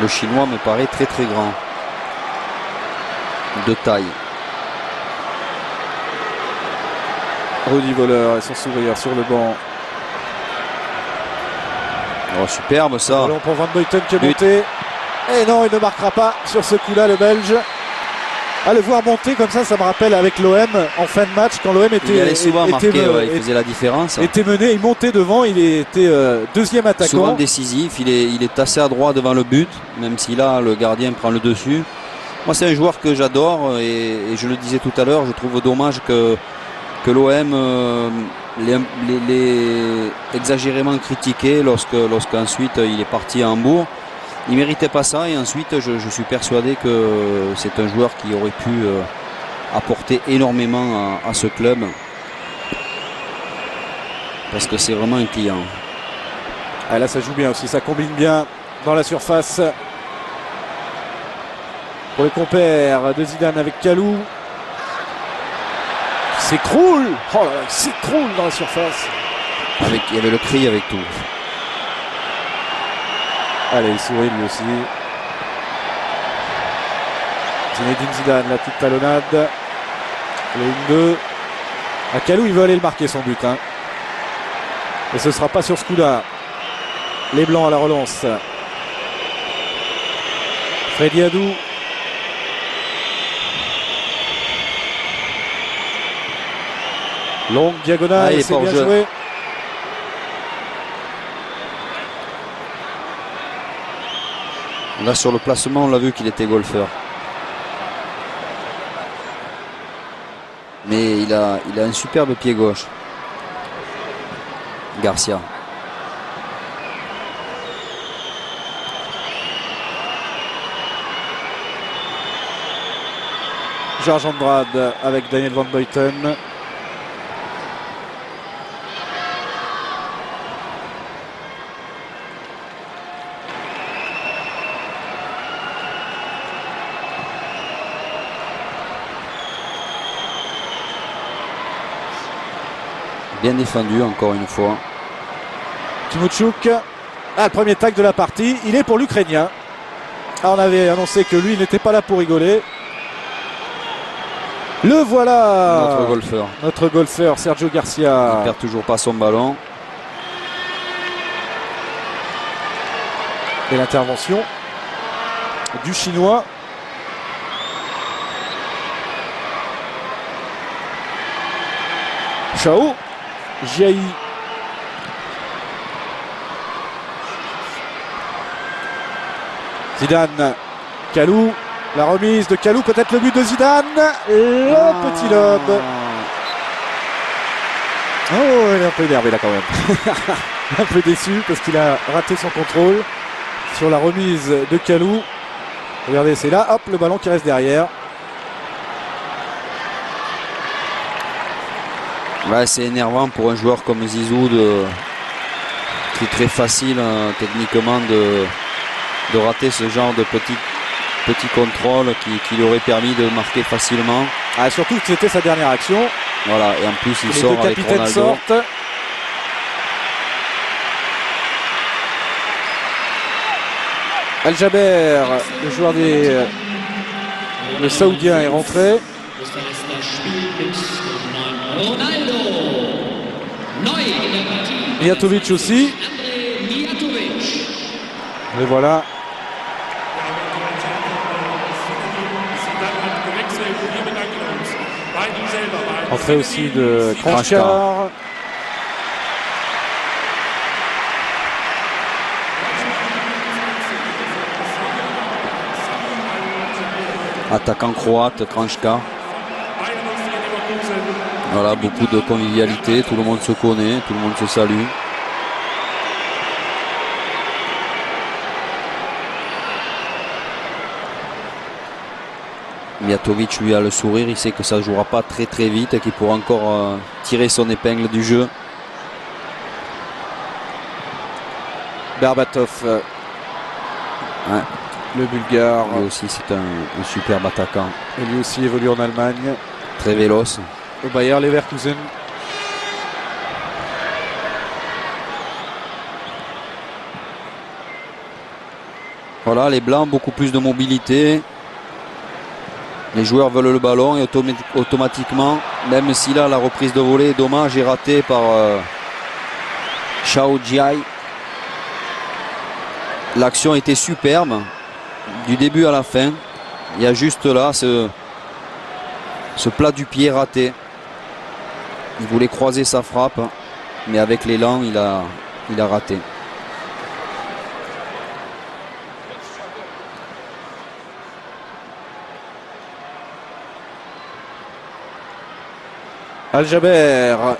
Le Chinois me paraît très très grand. De taille. Rudy Voleur et son sourire sur le banc. Oh, superbe ça. Ballon pour Van Buiten qui est monté. Et non, il ne marquera pas sur ce coup-là, le Belge. Le voir monter comme ça me rappelle avec l'OM en fin de match, quand l'OM était... Il allait souvent marquer, il faisait la différence. Était mené, il montait devant, il était deuxième attaquant. Souvent décisif, il est assez adroit devant le but, même si là, le gardien prend le dessus. Moi, c'est un joueur que j'adore et je le disais tout à l'heure, je trouve dommage que l'OM l'ait exagérément critiqué lorsqu'ensuite il est parti à Hambourg. Il ne méritait pas ça et ensuite je suis persuadé que c'est un joueur qui aurait pu apporter énormément à ce club parce que c'est vraiment un client. Là ça joue bien aussi, ça combine bien dans la surface pour les compères de Zidane avec Kalou. Il s'écroule, il s'écroule dans la surface. Il y avait le cri avec tout. Allez, il sourit lui aussi. Zinedine Zidane, la petite talonnade. Le 1-2. Kalou, il veut aller le marquer son but. Et ce ne sera pas sur ce coup-là. Les Blancs à la relance. Freddy Adu. Longue diagonale, c'est bien joué. Là sur le placement, on l'a vu qu'il était golfeur. Mais il a un superbe pied gauche. Garcia. Georges Andrade avec Daniel Van Buiten. Bien défendu encore une fois. Timochouk. Ah, le premier tag de la partie. Il est pour l'Ukrainien. Ah, on avait annoncé que lui n'était pas là pour rigoler. Le voilà. Notre golfeur. Notre golfeur Sergio Garcia. Il perd toujours pas son ballon. Et l'intervention du Chinois. Chao Jiayi. Zidane. Kalou. La remise de Kalou. Peut-être le but de Zidane. Le petit lob. Oh, il est un peu énervé là quand même. Un peu déçu parce qu'il a raté son contrôle sur la remise de Kalou. Regardez, c'est là. Hop, le ballon qui reste derrière. Ouais, c'est énervant pour un joueur comme Zizou qui est très facile techniquement de rater ce genre de petit contrôle qui lui aurait permis de marquer facilement. Ah, surtout que c'était sa dernière action. Voilà, et en plus il Les sort deux avec capitaines Ronaldo. sortent. Al-Jaber, le joueur le Saoudien est rentré. Mijatovic aussi. Et voilà. Entrée aussi de Kranjčar. Attaquant croate, Kranjčar. Voilà, beaucoup de convivialité, tout le monde se connaît, tout le monde se salue. Mijatovic lui a le sourire, il sait que ça ne jouera pas très vite et qu'il pourra encore tirer son épingle du jeu. Berbatov, Ouais. le Bulgare, Lui aussi c'est un superbe attaquant. et lui aussi évolue en Allemagne, Très véloce. au Bayer Leverkusen. Voilà, les Blancs, beaucoup plus de mobilité. Les joueurs veulent le ballon et automatiquement, même si là la reprise de volée est dommage et ratée par Chao Jiayi. L'action était superbe du début à la fin. Il y a juste là ce plat du pied raté. Il voulait croiser sa frappe, mais avec l'élan, il a raté. Al-Jaber.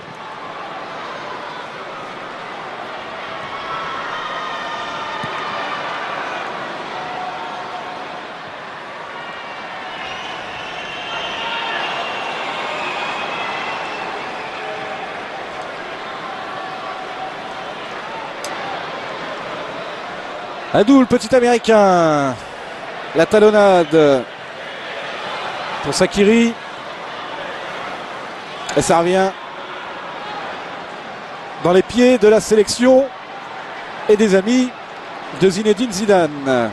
Adou, le petit américain. La talonnade pour Sakiri. Et ça revient dans les pieds de la sélection et des amis de Zinedine Zidane,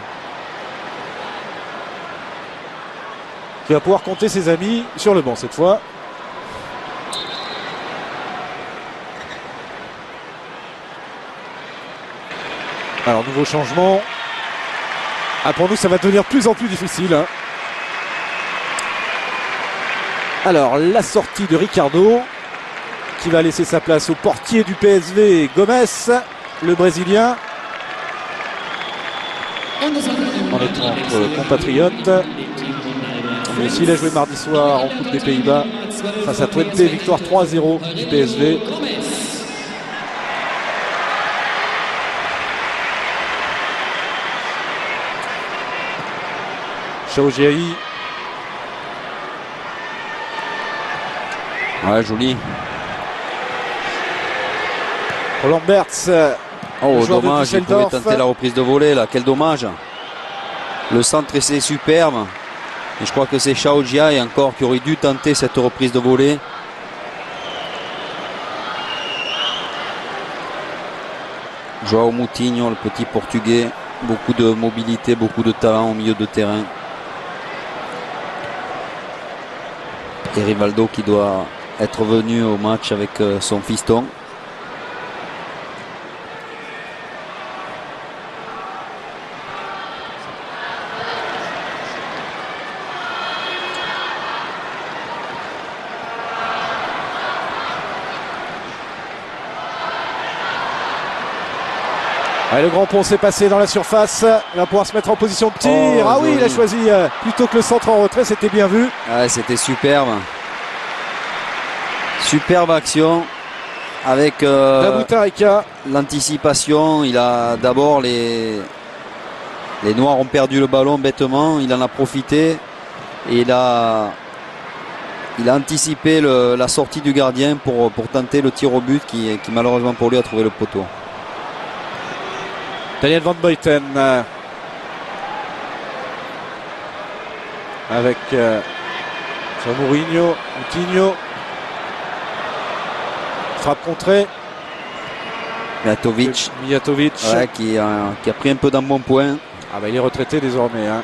qui va pouvoir compter ses amis sur le banc cette fois. Alors, nouveau changement. Ah, pour nous, ça va devenir de plus en plus difficile, hein. Alors, la sortie de Ricardo, qui va laisser sa place au portier du PSV, Gomes, le Brésilien. En étant entre compatriotes. Mais aussi, il a joué mardi soir en Coupe des Pays-Bas face à Twente, victoire 3-0 du PSV. Chao Jiayi. Ouais, joli. Roland Bertz. Oh, dommage, il pouvait tenter la reprise de volée là, quel dommage. Le centre c'est superbe. Et je crois que c'est Chao Jiayi encore qui aurait dû tenter cette reprise de volée. João Moutinho, le petit portugais, beaucoup de mobilité, beaucoup de talent au milieu de terrain. Et Rivaldo qui doit être venu au match avec son fiston. Allez, le grand pont s'est passé dans la surface. Il va pouvoir se mettre en position de tir. Oh, ah oui, joli. il a choisi plutôt que le centre en retrait, c'était bien vu. Ouais, c'était superbe. Superbe action avec Daboutarika. l'anticipation. Il a d'abord les Noirs ont perdu le ballon bêtement. Il en a profité et il a anticipé la sortie du gardien pour tenter le tir au but qui malheureusement pour lui a trouvé le poteau. Daniel Van Buiten avec Moutinho. Frappe contrée. Mijatovic, ouais, qui a pris un peu d'embonpoint. Ah bah il est retraité désormais. Hein.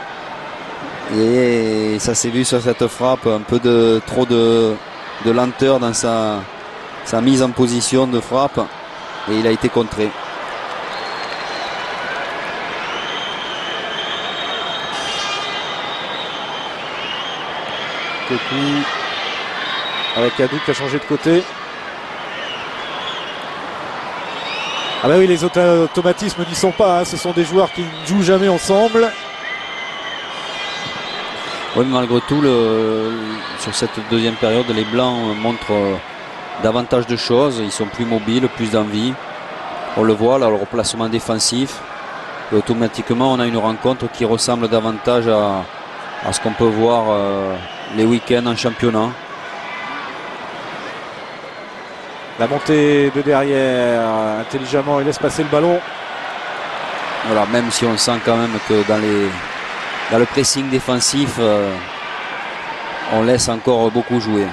Et ça s'est vu sur cette frappe, un peu trop de lenteur dans sa mise en position de frappe. Et il a été contré. Avec Adou qui a changé de côté. Ah bah oui, les automatismes n'y sont pas, hein. Ce sont des joueurs qui ne jouent jamais ensemble. Oui, mais malgré tout, sur cette deuxième période, les Blancs montrent davantage de choses. Ils sont plus mobiles, plus d'envie. On le voit, là, le replacement défensif. Et automatiquement, on a une rencontre qui ressemble davantage à ce qu'on peut voir les week-ends en championnat. La montée de derrière, intelligemment, il laisse passer le ballon. Voilà, même si on sent quand même que dans le pressing défensif, on laisse encore beaucoup jouer.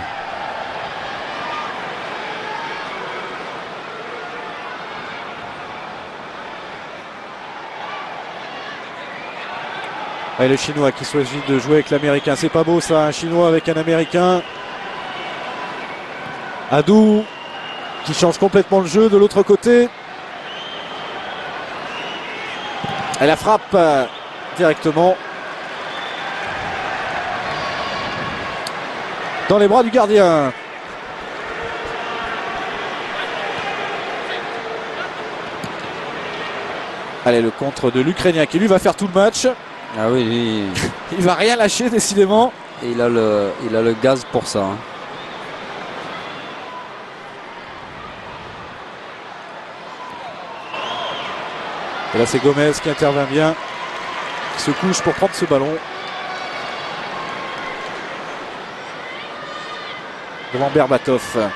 Et le Chinois qui choisit de jouer avec l'Américain. C'est pas beau ça, un Chinois avec un Américain. Adou qui change complètement le jeu de l'autre côté. Et la frappe directement dans les bras du gardien. Allez, le contre de l'Ukrainien qui lui va faire tout le match. Ah oui, lui, il va rien lâcher décidément. Et il a le gaz pour ça. Hein. Et là c'est Gomez qui intervient bien, qui se couche pour prendre ce ballon. Devant Berbatov.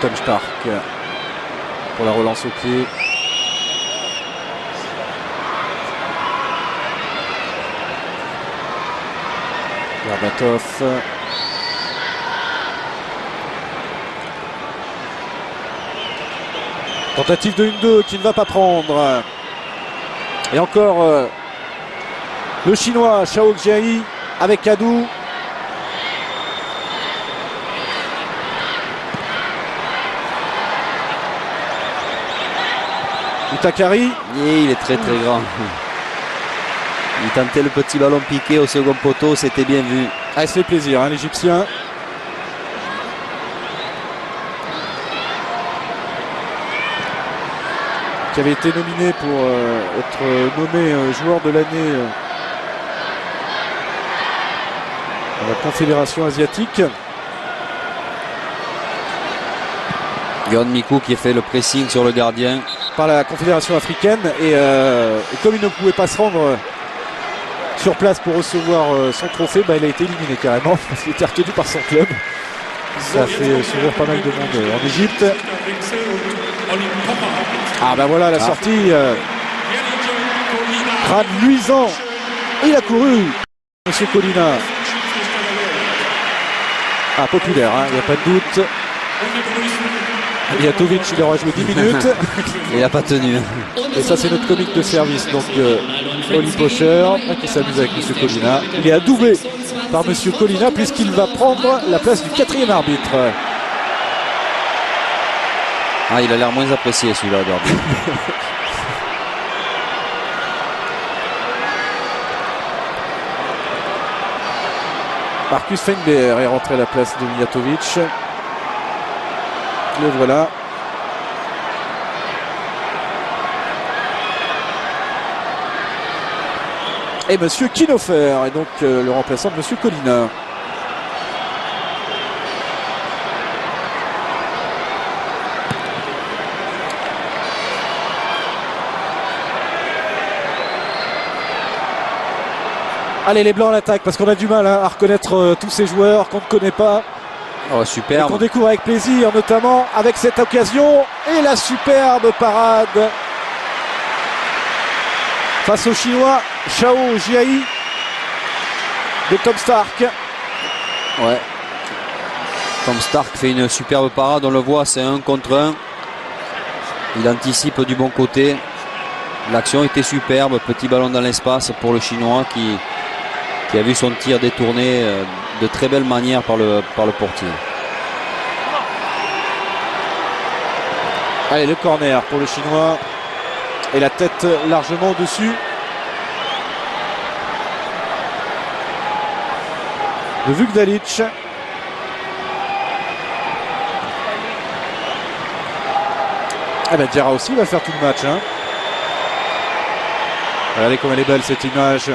Tom Stark pour la relance au pied. Berbatov. Tentative de 1-2 qui ne va pas prendre. Et encore le Chinois Xiao Jiai avec Adou. Utakari. Et il est très très grand. Il tentait le petit ballon piqué au second poteau, c'était bien vu. Ah, ça fait plaisir, hein, l'Égyptien. Qui avait été nominé pour être nommé joueur de l'année à la Confédération asiatique. Yon Miku qui a fait le pressing sur le gardien. Par la Confédération africaine. Et comme il ne pouvait pas se rendre sur place pour recevoir son trophée, bah, il a été éliminé carrément parce qu'il était retenu par son club. Ça fait sourire pas mal de monde en Égypte. Ah bah voilà la sortie Crâne luisant. Il a couru. Monsieur Colina. Ah, populaire, il n'y a pas de doute. Mijatovic, il aura joué 10 minutes. Il n'a pas tenu. Et ça, c'est notre comique de service. Donc, Oli Pocher, qui s'amuse avec Monsieur Colina. Il est adoubé par Monsieur Colina puisqu'il va prendre la place du 4e arbitre. Ah, il a l'air moins apprécié celui-là, Derby. Marcus Feinberg est rentré à la place de Mijatovic. Le voilà. Et Monsieur Kinofer est donc le remplaçant de Monsieur Colina. Allez, les Blancs à l'attaque parce qu'on a du mal à reconnaître tous ces joueurs qu'on ne connaît pas. Oh, superbe. Qu'on découvre avec plaisir, notamment avec cette occasion. Et la superbe parade face au Chinois Shao Jiai de Tom Stark. Ouais. Tom Stark fait une superbe parade, on le voit, c'est 1 contre 1. Il anticipe du bon côté. L'action était superbe, petit ballon dans l'espace pour le Chinois qui a vu son tir détourné de très belle manière par le portier. Allez, le corner pour le Chinois. Et la tête largement au-dessus de Vukdalic. Ah ben Diarra aussi va faire tout le match. Regardez comme elle est belle cette image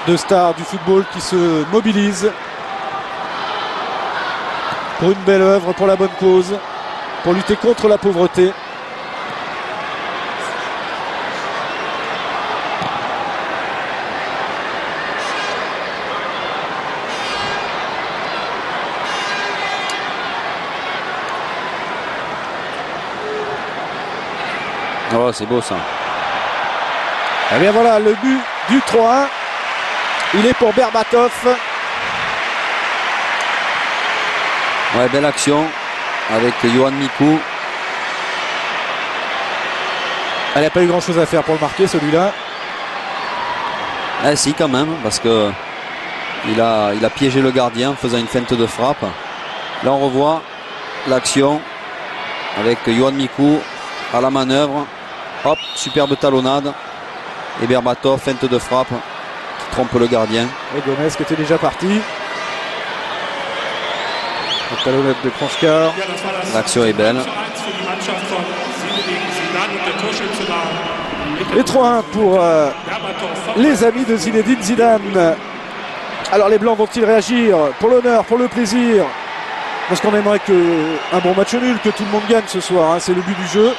de stars du football qui se mobilisent pour une belle œuvre, pour la bonne cause, pour lutter contre la pauvreté. Oh, c'est beau ça. Et bien voilà, le but du 3-1. Il est pour Berbatov. Ouais, belle action avec Yohan Mikou. Elle n'a pas eu grand chose à faire pour le marquer, celui-là. Ah si, quand même, parce que il a piégé le gardien en faisant une feinte de frappe. Là on revoit l'action avec Yohan Mikou à la manœuvre. Hop, superbe talonnade. Et Berbatov, feinte de frappe qui trompe le gardien. Et Gomez qui était déjà parti. Le talonnade de Kronskar. L'action est belle. Et 3-1 pour les amis de Zinedine Zidane. Alors les Blancs vont-ils réagir pour l'honneur, pour le plaisir? Parce qu'on aimerait un bon match nul, que tout le monde gagne ce soir. C'est le but du jeu.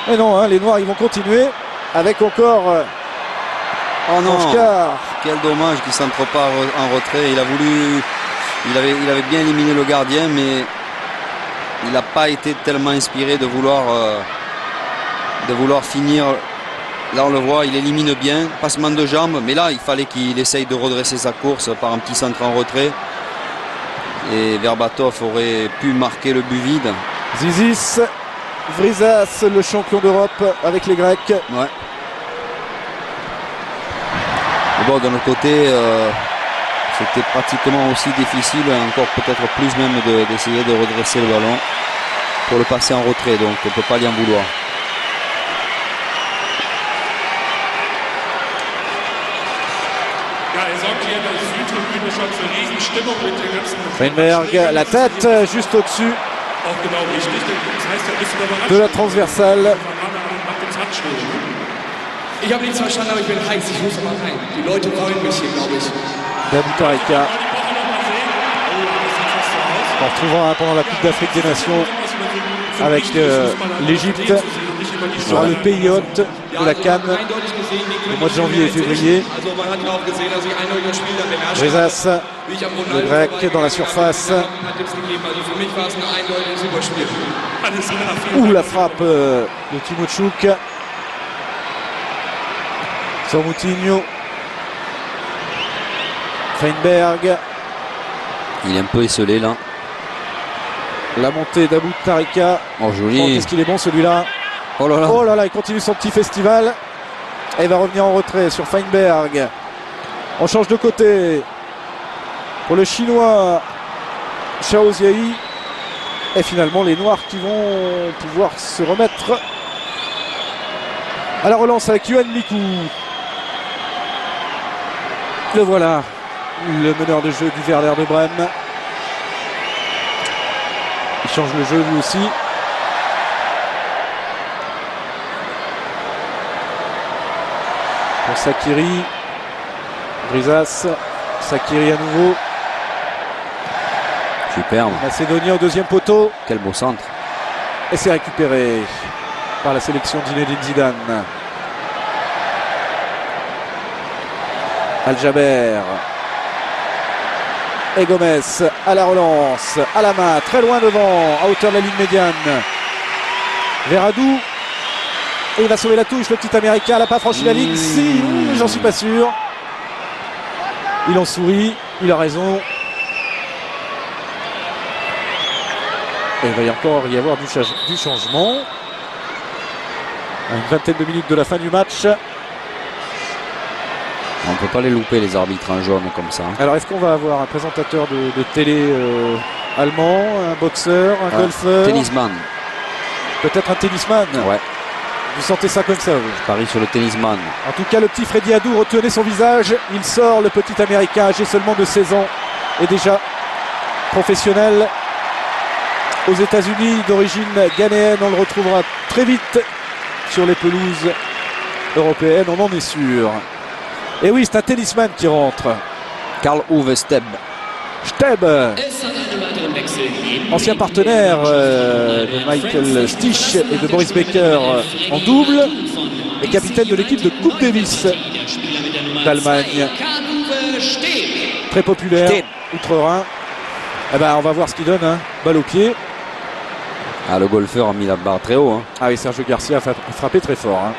Mais non, les Noirs ils vont continuer avec encore oh non, Kronskar. Quel dommage qu'il ne s'entre pas en retrait. Il avait bien éliminé le gardien, mais il n'a pas été tellement inspiré de vouloir finir. Là on le voit, il élimine bien, passement de jambes, mais là il fallait qu'il essaye de redresser sa course par un petit centre en retrait. Et Berbatov aurait pu marquer le but vide. Zizis, Vrizas, le champion d'Europe avec les Grecs. Ouais. Et bon, d'un autre côté, c'était pratiquement aussi difficile, encore peut-être plus même d'essayer de redresser le ballon pour le passer en retrait, donc on ne peut pas lui en vouloir. Feinberg, la tête juste au-dessus de la transversale. Ich habe nichts verstanden, aber ich bin heiß. Ich muss mal rein. Die Leute wollen mich hier, glaube ich. Dabutarika. On retrouvera pendant la Coupe d'Afrique des Nations avec l'Égypte. Ce sera le pays hôte de la CAN au mois de janvier et février. Vrizas, le Grec dans la surface. Ouh, la frappe de Timo Tchouk. Sur Moutinho. Feinberg. Il est un peu esselé là. La montée d'Abou Tarika. Oh, Oh, joli. qu'est-ce qu'il est bon celui-là. Oh là là. Oh là là, il continue son petit festival. Et il va revenir en retrait sur Feinberg. On change de côté. Pour le chinois Xiao Ziai. Et finalement les noirs qui vont pouvoir se remettre à la relance avec Yuan Miku. Le voilà, le meneur de jeu du Werder de Brême. Il change le jeu lui aussi. Pour Sakiri. Brisas. Sakiri à nouveau. Superbe. Macédonien au deuxième poteau. Quel beau centre. Et c'est récupéré par la sélection d'Zinedine Zidane. Al-Jaber. Et Gomez à la relance, à la main, très loin devant, à hauteur de la ligne médiane. Verradou. Et il va sauver la touche, le petit américain n'a pas franchi la ligne. Si, j'en suis pas sûr. Il en sourit, il a raison. Et il va y encore y avoir du changement. À une vingtaine de minutes de la fin du match. On ne peut pas les louper les arbitres en jaune comme ça. Alors est-ce qu'on va avoir un présentateur de télé allemand, un boxeur, un golfeur, tennisman. peut-être un tennisman? Ouais, Vous sentez ça comme ça, vous? je parie sur le tennisman. En tout cas, le petit Freddy Adu retenait son visage. Il sort, le petit américain âgé seulement de 16 ans et déjà professionnel aux États-Unis, d'origine ghanéenne. On le retrouvera très vite sur les pelouses européennes, on en est sûr. Et oui, c'est un tennisman qui rentre. Karl-Uwe Steb. Steb, ancien partenaire de Michael Stich et de Boris Becker en double, et capitaine de l'équipe de Coupe Davis d'Allemagne. Très populaire, Steb. outre-Rhin. Eh ben, on va voir ce qu'il donne, hein. Balle au pied. Ah, le golfeur a mis la barre très haut. Hein. Ah oui, Sergio Garcia a frappé très fort. Hein.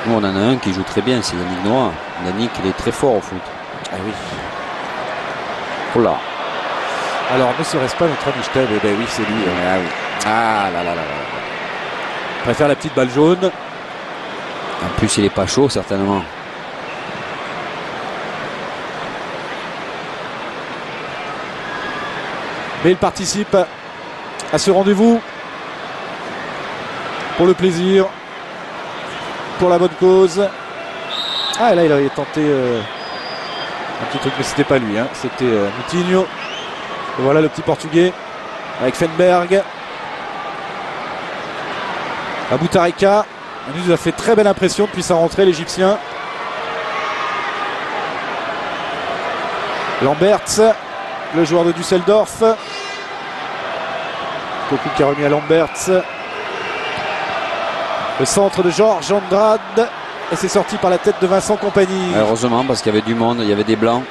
Nous, on en a un qui joue très bien, c'est Yannick Noah. Yannick, il est très fort au foot. Ah oui. Oh là. Alors, ne serait-ce pas notre ami Steb? Eh ben oui, c'est lui. Ah oui. Ah là là là là. Il préfère la petite balle jaune. En plus, il est pas chaud, certainement. Mais il participe à ce rendez-vous pour le plaisir, pour la bonne cause. Ah, là, il avait tenté un petit truc, mais c'était pas lui, hein. C'était Moutinho. Et voilà le petit portugais avec Feinberg. Abou Tarika. Il nous a fait très belle impression depuis sa rentrée, l'Égyptien. Lamberts, le joueur de Düsseldorf. Cocu qui a remis à Lamberts. Le centre de Georges Andrade. Et c'est sorti par la tête de Vincent Kompany. Heureusement, parce qu'il y avait du monde, il y avait des blancs.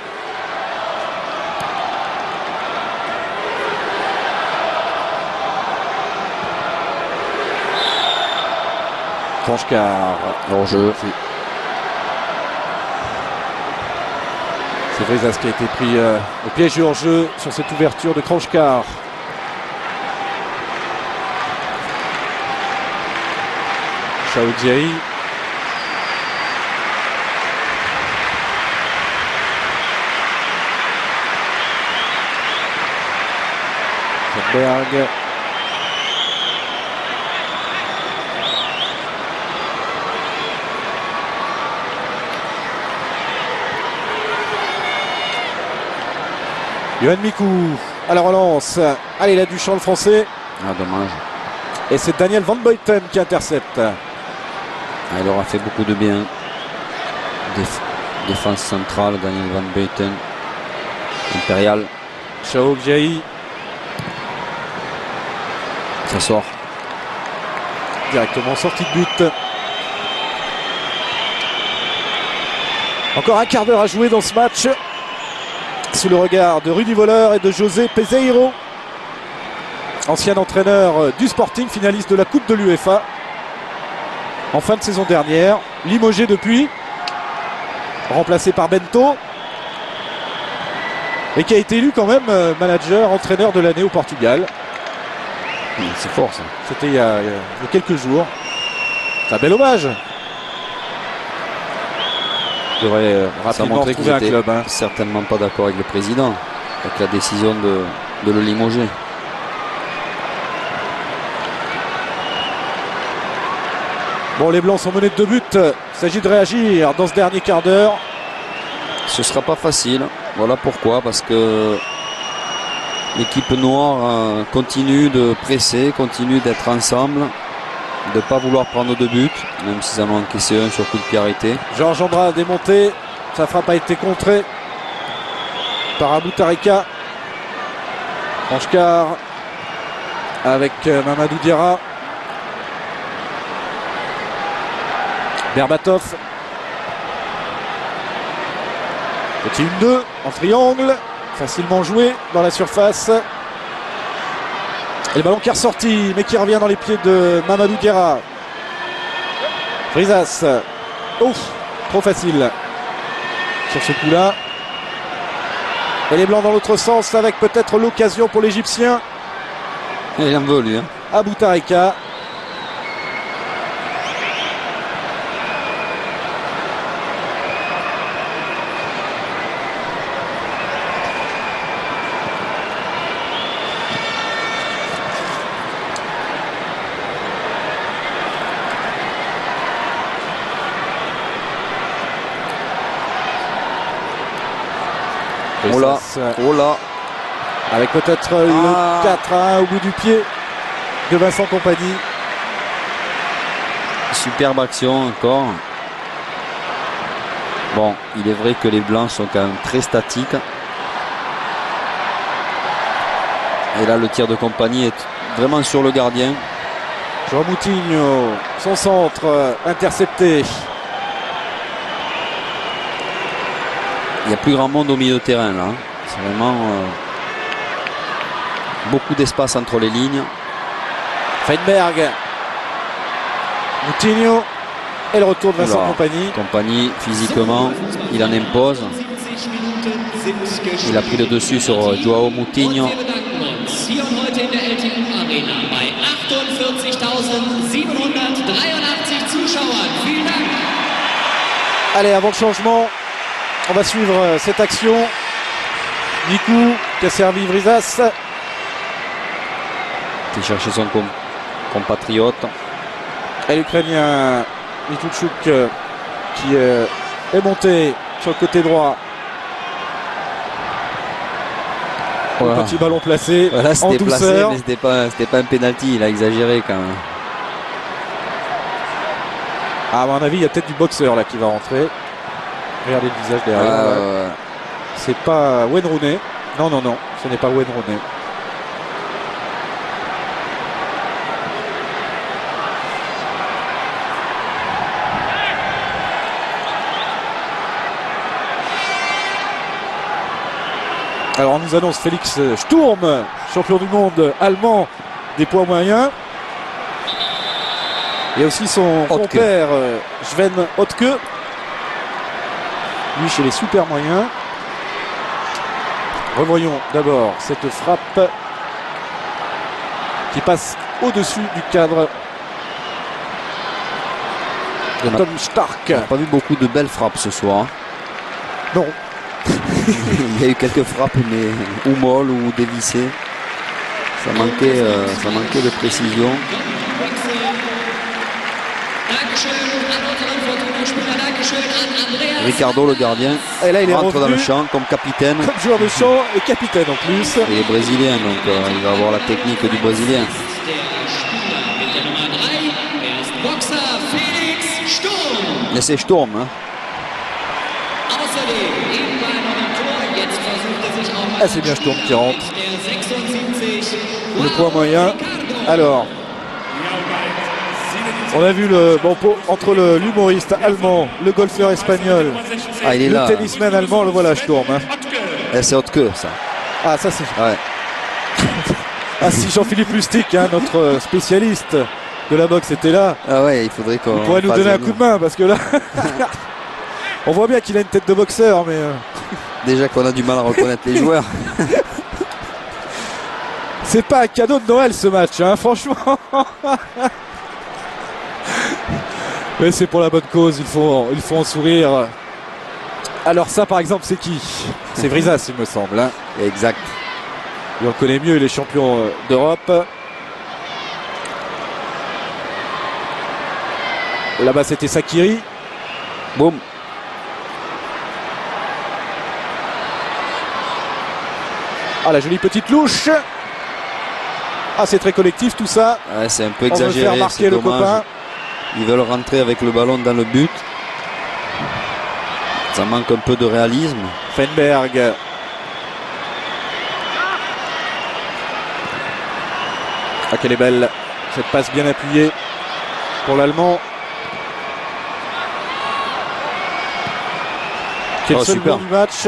Kranjčar. Hors-jeu. C'est Brisas qui a été pris au piège du hors-jeu sur cette ouverture de Kranjčar. Xiao Ziai. Feinberg. Yuan Miku à la relance. Allez, il a du champ le français. Ah, dommage. Et c'est Daniel Van Buiten qui intercepte. Ah, il aura fait beaucoup de bien. Défense centrale, Daniel Van Buiten. Impérial. Xiao Ziai. Ça sort. Directement sortie de but. Encore un quart d'heure à jouer dans ce match. Sous le regard de Rudy Voller et de José Peseiro. ancien entraîneur du Sporting, finaliste de la Coupe de l'UEFA en fin de saison dernière, limogé depuis, remplacé par Bento, et qui a été élu quand même manager, entraîneur de l'année au Portugal. C'est fort ça. C'était il y a quelques jours. C'est un bel hommage. Il devrait rapidement trouver un club. Certainement pas d'accord avec le président, avec la décision de le limoger. Bon, les Blancs sont menés de 2 buts. Il s'agit de réagir dans ce dernier quart d'heure. Ce sera pas facile. Voilà pourquoi, parce que l'équipe noire continue de presser, continue d'être ensemble, de ne pas vouloir prendre 2 buts, même s'ils en ont encaissé un sur coup de pied arrêté. Georges Ambra a démonté. Sa frappe a été contrée par Aboutarika. Franchcar avec Mamadou Diarra. Berbatov. Petit 1-2 en triangle. Facilement joué dans la surface. Et le ballon qui est ressorti, mais qui revient dans les pieds de Mamadou Diarra. Frisas. Ouf, trop facile sur ce coup-là. Et les Blancs dans l'autre sens avec peut-être l'occasion pour l'Égyptien. Il en veut lui. Aboutarika. Oh là. Avec peut-être le 4-1 au bout du pied de Vincent Kompany. Superbe action encore. Bon, il est vrai que les Blancs sont quand même très statiques. Et là, le tir de Kompany est vraiment sur le gardien. João Moutinho, son centre intercepté. Il n'y a plus grand monde au milieu de terrain là. C'est vraiment beaucoup d'espace entre les lignes. Feinberg. Moutinho. Et le retour de Vincent Kompany. Kompany, physiquement, il en impose. Il a pris le dessus sur João Moutinho. Allez, avant le changement, on va suivre cette action. Nikou qui a servi Vrizas. Qui cherchait son compatriote. Et l'Ukrainien Mitouchouk qui est monté sur le côté droit. Voilà. Petit ballon placé Voilà, en douceur. Placé, mais c'était pas un penalty, il a exagéré quand même. À mon avis, il y a peut-être du boxeur là qui va rentrer. Regardez le visage derrière. C'est pas Wayne Rooney. Non, ce n'est pas Wayne Rooney. Alors on nous annonce Félix Sturm, champion du monde allemand des poids moyens. Il y a aussi son compère Sven Hotke. Lui chez les super moyens. Revoyons d'abord cette frappe qui passe au-dessus du cadre de Tom Stark. On n'a pas vu beaucoup de belles frappes ce soir. Non. Il y a eu quelques frappes, mais ou molles ou dévissées. Ça manquait de précision. Ricardo, le gardien, et là, il rentre est dans le champ comme capitaine. Comme joueur de champ et capitaine en plus. Il est brésilien, donc il va avoir la technique du brésilien. Mais c'est Sturm. Hein. Ah, c'est bien Sturm qui rentre. Le poids moyen. Alors, on a vu le entre l'humoriste allemand, le golfeur espagnol, il est le là, tennisman allemand, le voilà Sturm. Hein. C'est haute queue ça. Ah, ça c'est. Ouais. Ah, si Jean-Philippe Lustig, hein, notre spécialiste de la boxe, était là, Ah ouais, il faudrait qu'on... il pourrait nous donner un coup de main parce que là, on voit bien qu'il a une tête de boxeur, mais Déjà qu'on a du mal à reconnaître les joueurs. c'est pas un cadeau de Noël ce match, hein, franchement. Mais c'est pour la bonne cause, il faut en sourire. Alors ça, par exemple, c'est qui? C'est Vrizas, il me semble. Hein. Exact. Et on le connaît mieux, il est champion d'Europe. Là-bas, c'était Sakiri. Boum. Ah, la jolie petite louche. Ah, c'est très collectif tout ça. Ouais, c'est un peu On veut exagéré, faire marquer c'est le dommage. copain. Ils veulent rentrer avec le ballon dans le but. Ça manque un peu de réalisme. Fenberg. Ah, qu'elle est belle. Cette passe bien appuyée pour l'Allemand. Quel seul super. but du match.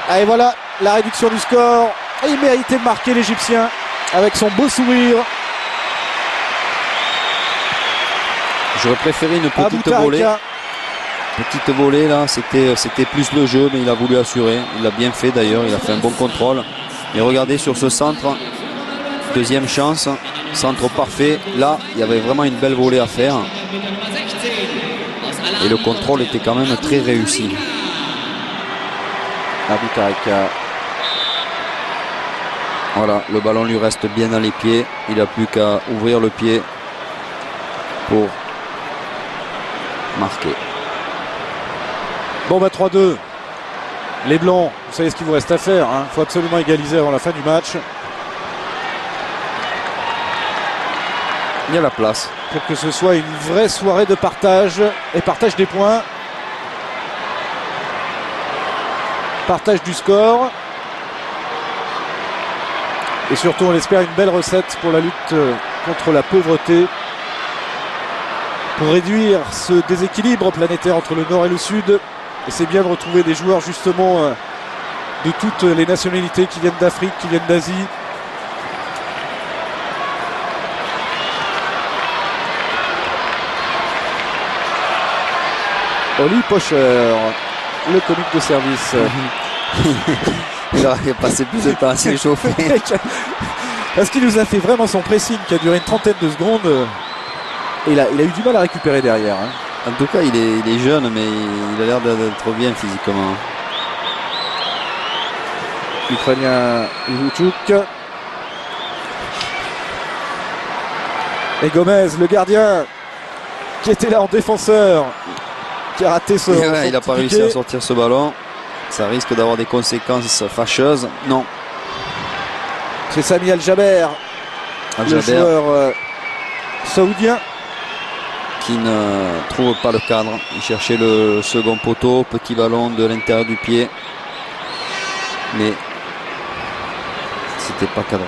Ah, et voilà la réduction du score. Et il méritait de marquer l'Égyptien avec son beau sourire. J'aurais préféré une Abou petite volée. Tarika. Petite volée là, c'était plus le jeu, mais il a voulu assurer. Il l'a bien fait d'ailleurs, il a fait un bon contrôle. Et regardez sur ce centre, deuxième chance, centre parfait. Là, il y avait vraiment une belle volée à faire. Et le contrôle était quand même très réussi. Abou Tarika. Voilà, le ballon lui reste bien dans les pieds. Il n'a plus qu'à ouvrir le pied pour marquer. Bon bah 3-2. Les Blancs, vous savez ce qu'il vous reste à faire. Il faut absolument égaliser avant la fin du match. Il y a la place. Pour que ce soit une vraie soirée de partage. Et partage des points. Partage du score. Et surtout on l'espère une belle recette pour la lutte contre la pauvreté. Pour réduire ce déséquilibre planétaire entre le nord et le sud. Et c'est bien de retrouver des joueurs justement de toutes les nationalités qui viennent d'Afrique, qui viennent d'Asie. Oli Pocher, le comique de service. Il aurait passé plus de temps à s'échauffer. Parce qu'il nous a fait vraiment son pressing qui a duré une trentaine de secondes. Et il a eu du mal à récupérer derrière. En tout cas, il est jeune, mais il a l'air d'être bien physiquement. L'Ukrainien Ivuchuk. Et Gomez, le gardien, qui était là en défenseur, qui a raté ce. Il n'a pas réussi à sortir ce ballon. Ça risque d'avoir des conséquences fâcheuses. Non. C'est Sami Al-Jaber, le joueur saoudien. Qui ne trouve pas le cadre. Il cherchait le second poteau, petit ballon de l'intérieur du pied. Mais c'était pas cadré.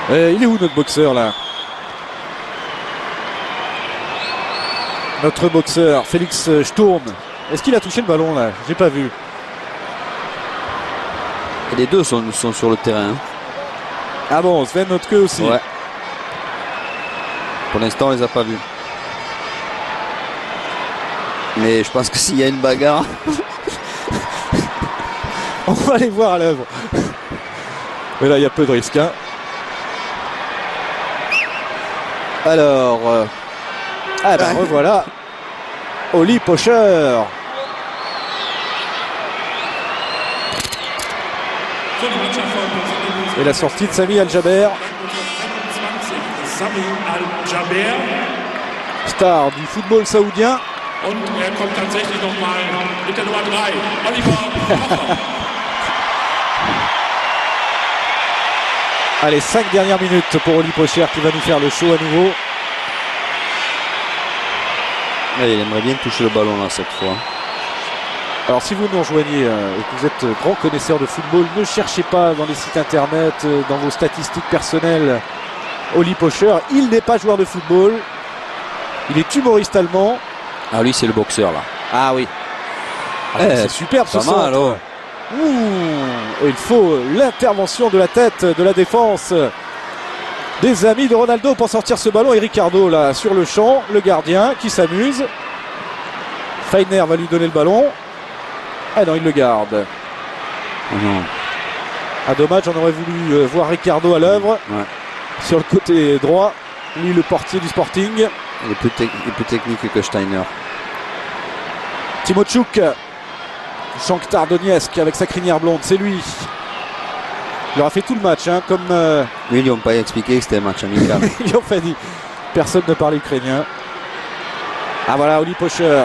Il est où notre boxeur là? Notre boxeur, Félix Sturm. Est-ce qu'il a touché le ballon là? J'ai pas vu. Et les deux sont sur le terrain. Ah bon, Sven Notke aussi. Ouais. Pour l'instant, on les a pas vus. Mais je pense que s'il y a une bagarre, on va les voir à l'œuvre. Mais là, il y a peu de risques. Hein. Alors, ah ben revoilà. Oli Pocher. Et la sortie de Sami Al-Jaber. Star du football saoudien. Allez, 5 dernières minutes pour Oli Pocher qui va nous faire le show à nouveau. il aimerait bien toucher le ballon là cette fois. Alors si vous nous rejoignez et que vous êtes grand connaisseur de football, ne cherchez pas dans les sites internet, dans vos statistiques personnelles Oli Pocher. Il n'est pas joueur de football. Il est humoriste allemand. Ah, lui, c'est le boxeur, là. Ah oui. Ah, c'est superbe ce pas mal, centre. Et il faut l'intervention de la tête de la défense des amis de Ronaldo pour sortir ce ballon. Et Ricardo là sur le champ, le gardien qui s'amuse. Feiner va lui donner le ballon. Ah non, il le garde. Oh non. Ah dommage, on aurait voulu voir Ricardo à l'œuvre. Ouais. Sur le côté droit, lui le portier du Sporting. Il est plus technique que Steiner. Timochuk, Shakhtar Donetsk avec sa crinière blonde, c'est lui. Il aura fait tout le match, hein, comme... Oui, ils n'ont pas expliqué que c'était un match amical. Ils ont fait dit. Personne ne parle ukrainien. Ah voilà, Oli Pocher.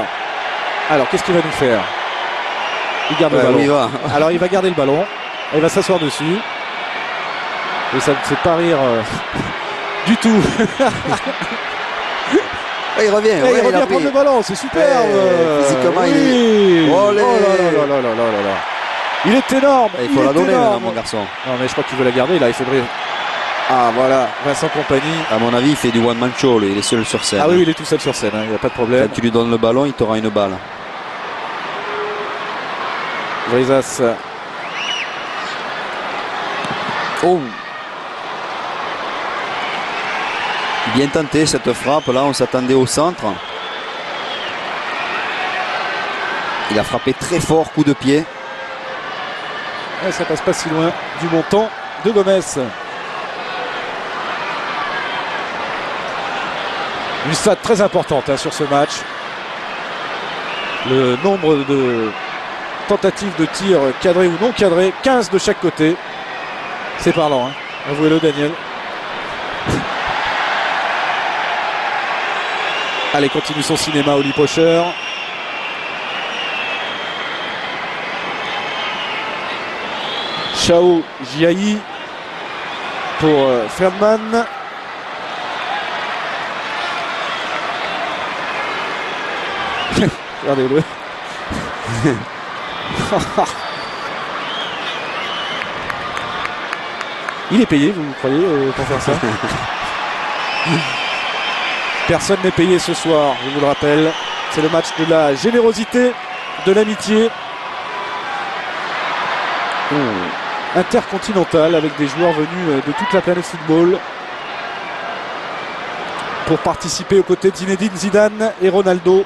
Alors, qu'est-ce qu'il va nous faire? Il garde le ballon. Il va. Alors, il va garder le ballon. Il va s'asseoir dessus. Et ça ne fait pas rire du tout. Il revient. Il revient prendre le ballon, c'est superbe. Physiquement, oui. il est... Oh là là là là là là. Il est énorme. Il faut la donner maintenant, mon garçon. Non, mais je crois qu'il veut la garder. Là, il faudrait... Ah, voilà. Vincent Kompany. À mon avis, il fait du one-man show. Il est seul sur scène. Ah oui, il est tout seul sur scène. Il n'y a pas de problème. Quand tu lui donnes le ballon, il t'aura une balle. Brisas. Oh. Bien tenté cette frappe. Là, on s'attendait au centre. Il a frappé très fort, coup de pied. Ouais, ça passe pas si loin du montant de Gomez. Une stat très importante hein, sur ce match. Le nombre de tentatives de tir cadrées ou non cadrées, 15 de chaque côté. C'est parlant, hein. Avouez-le, Daniel. Allez, continue son cinéma, Oli Pocher. Chao Jiayi pour Ferdman. Regardez-le. Il est payé, vous croyez, pour faire ça? Personne n'est payé ce soir, je vous le rappelle. C'est le match de la générosité, de l'amitié. Intercontinental avec des joueurs venus de toute la planète football pour participer aux côtés de Zinedine Zidane et Ronaldo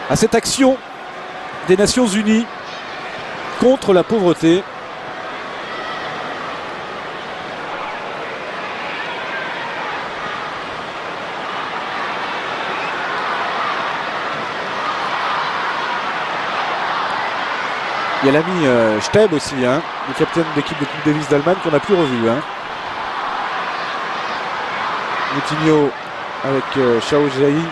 à cette action des Nations Unies contre la pauvreté. Il y a l'ami Steb aussi, hein, le capitaine d'équipe de Coupe Davis d'Allemagne qu'on n'a plus revu. Hein. Moutinho avec Chao Jiayi.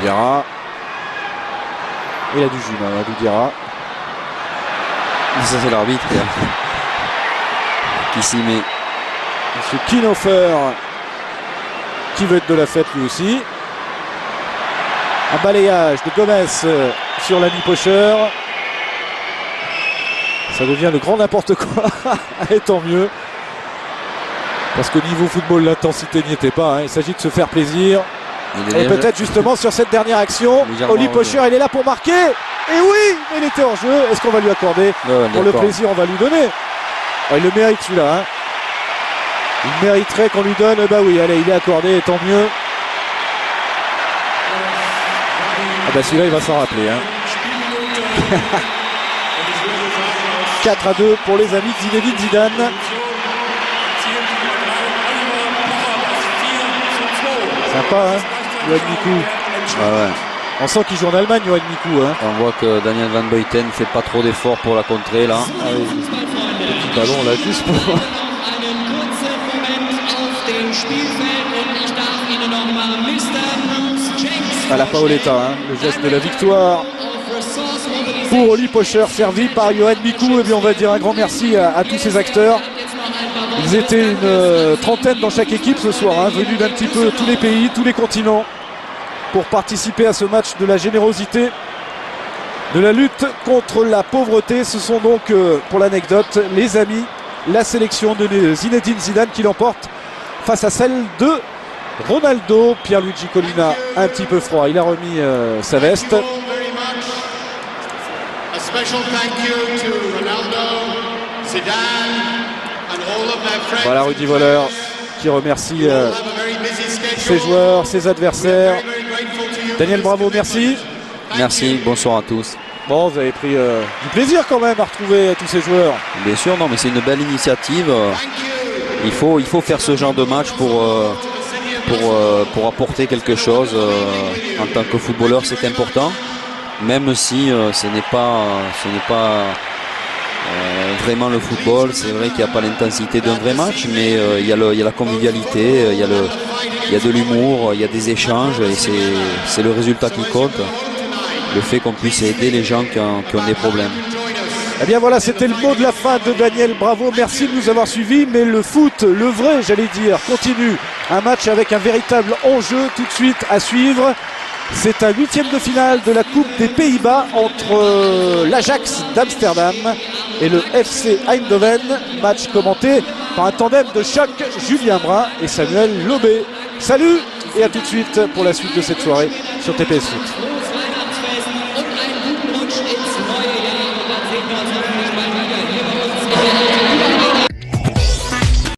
Diarra. Il a du jus, Amadou Diarra. Ça, c'est l'arbitre qui s'y met. Monsieur Kienhofer qui veut être de la fête lui aussi. Un balayage de Gomez sur l'ami Pocher. Ça devient le grand n'importe quoi. Et tant mieux. Parce qu'au niveau football, l'intensité n'y était pas. Hein. Il s'agit de se faire plaisir. Et peut-être justement sur cette dernière action, Oli Pocher, il est là pour marquer. Et oui, mais il était hors jeu. Est-ce qu'on va lui accorder? Pour le plaisir, on va lui donner. Oh, il le mérite celui-là. Hein. Il mériterait qu'on lui donne. Bah oui, allez, il est accordé, tant mieux. Ah bah celui-là, il va s'en rappeler. Hein. 4-2 pour les amis de Zinedine Zidane. Sympa, hein, Yoann Mikou. Ah ouais. On sent qu'il joue en Allemagne, Yoann Mikou. Hein. On voit que Daniel Van Buiten ne fait pas trop d'efforts pour la contrer là. Ah oui. Petit ballon là, juste pour... À la Paoletta, hein, le geste de la victoire pour Oli Pocher, servi par Yoann Mikou. Et bien on va dire un grand merci à tous ces acteurs. Ils étaient une trentaine dans chaque équipe ce soir, hein, venus d'un petit peu tous les pays, tous les continents, pour participer à ce match de la générosité de la lutte contre la pauvreté. Ce sont donc, pour l'anecdote, les amis, la sélection de Zinedine Zidane qui l'emporte face à celle de Ronaldo. Pierluigi Collina un petit peu froid, il a remis sa veste. Voilà Rudi Völler qui remercie ses joueurs, ses adversaires. Daniel Bravo, merci. Merci, bonsoir à tous. Bon, vous avez pris du plaisir quand même à retrouver tous ces joueurs. Bien sûr, non, mais c'est une belle initiative. Il faut faire ce genre de match pour apporter quelque chose. En tant que footballeur, c'est important. Même si ce n'est pas vraiment le football, c'est vrai qu'il n'y a pas l'intensité d'un vrai match, mais il y a la convivialité, il y a de l'humour, il y a des échanges, et c'est le résultat qui compte. Le fait qu'on puisse aider les gens qui ont des problèmes. Eh bien voilà, c'était le mot de la fin de Daniel Bravo. Merci de nous avoir suivis, mais le foot, le vrai, j'allais dire, continue. Un match avec un véritable enjeu tout de suite à suivre. C'est un 8e de finale de la Coupe des Pays-Bas entre l'Ajax d'Amsterdam et le FC Eindhoven. Match commenté par un tandem de choc, Julien Brun et Samuel Lobé. Salut et à tout de suite pour la suite de cette soirée sur TPS Foot.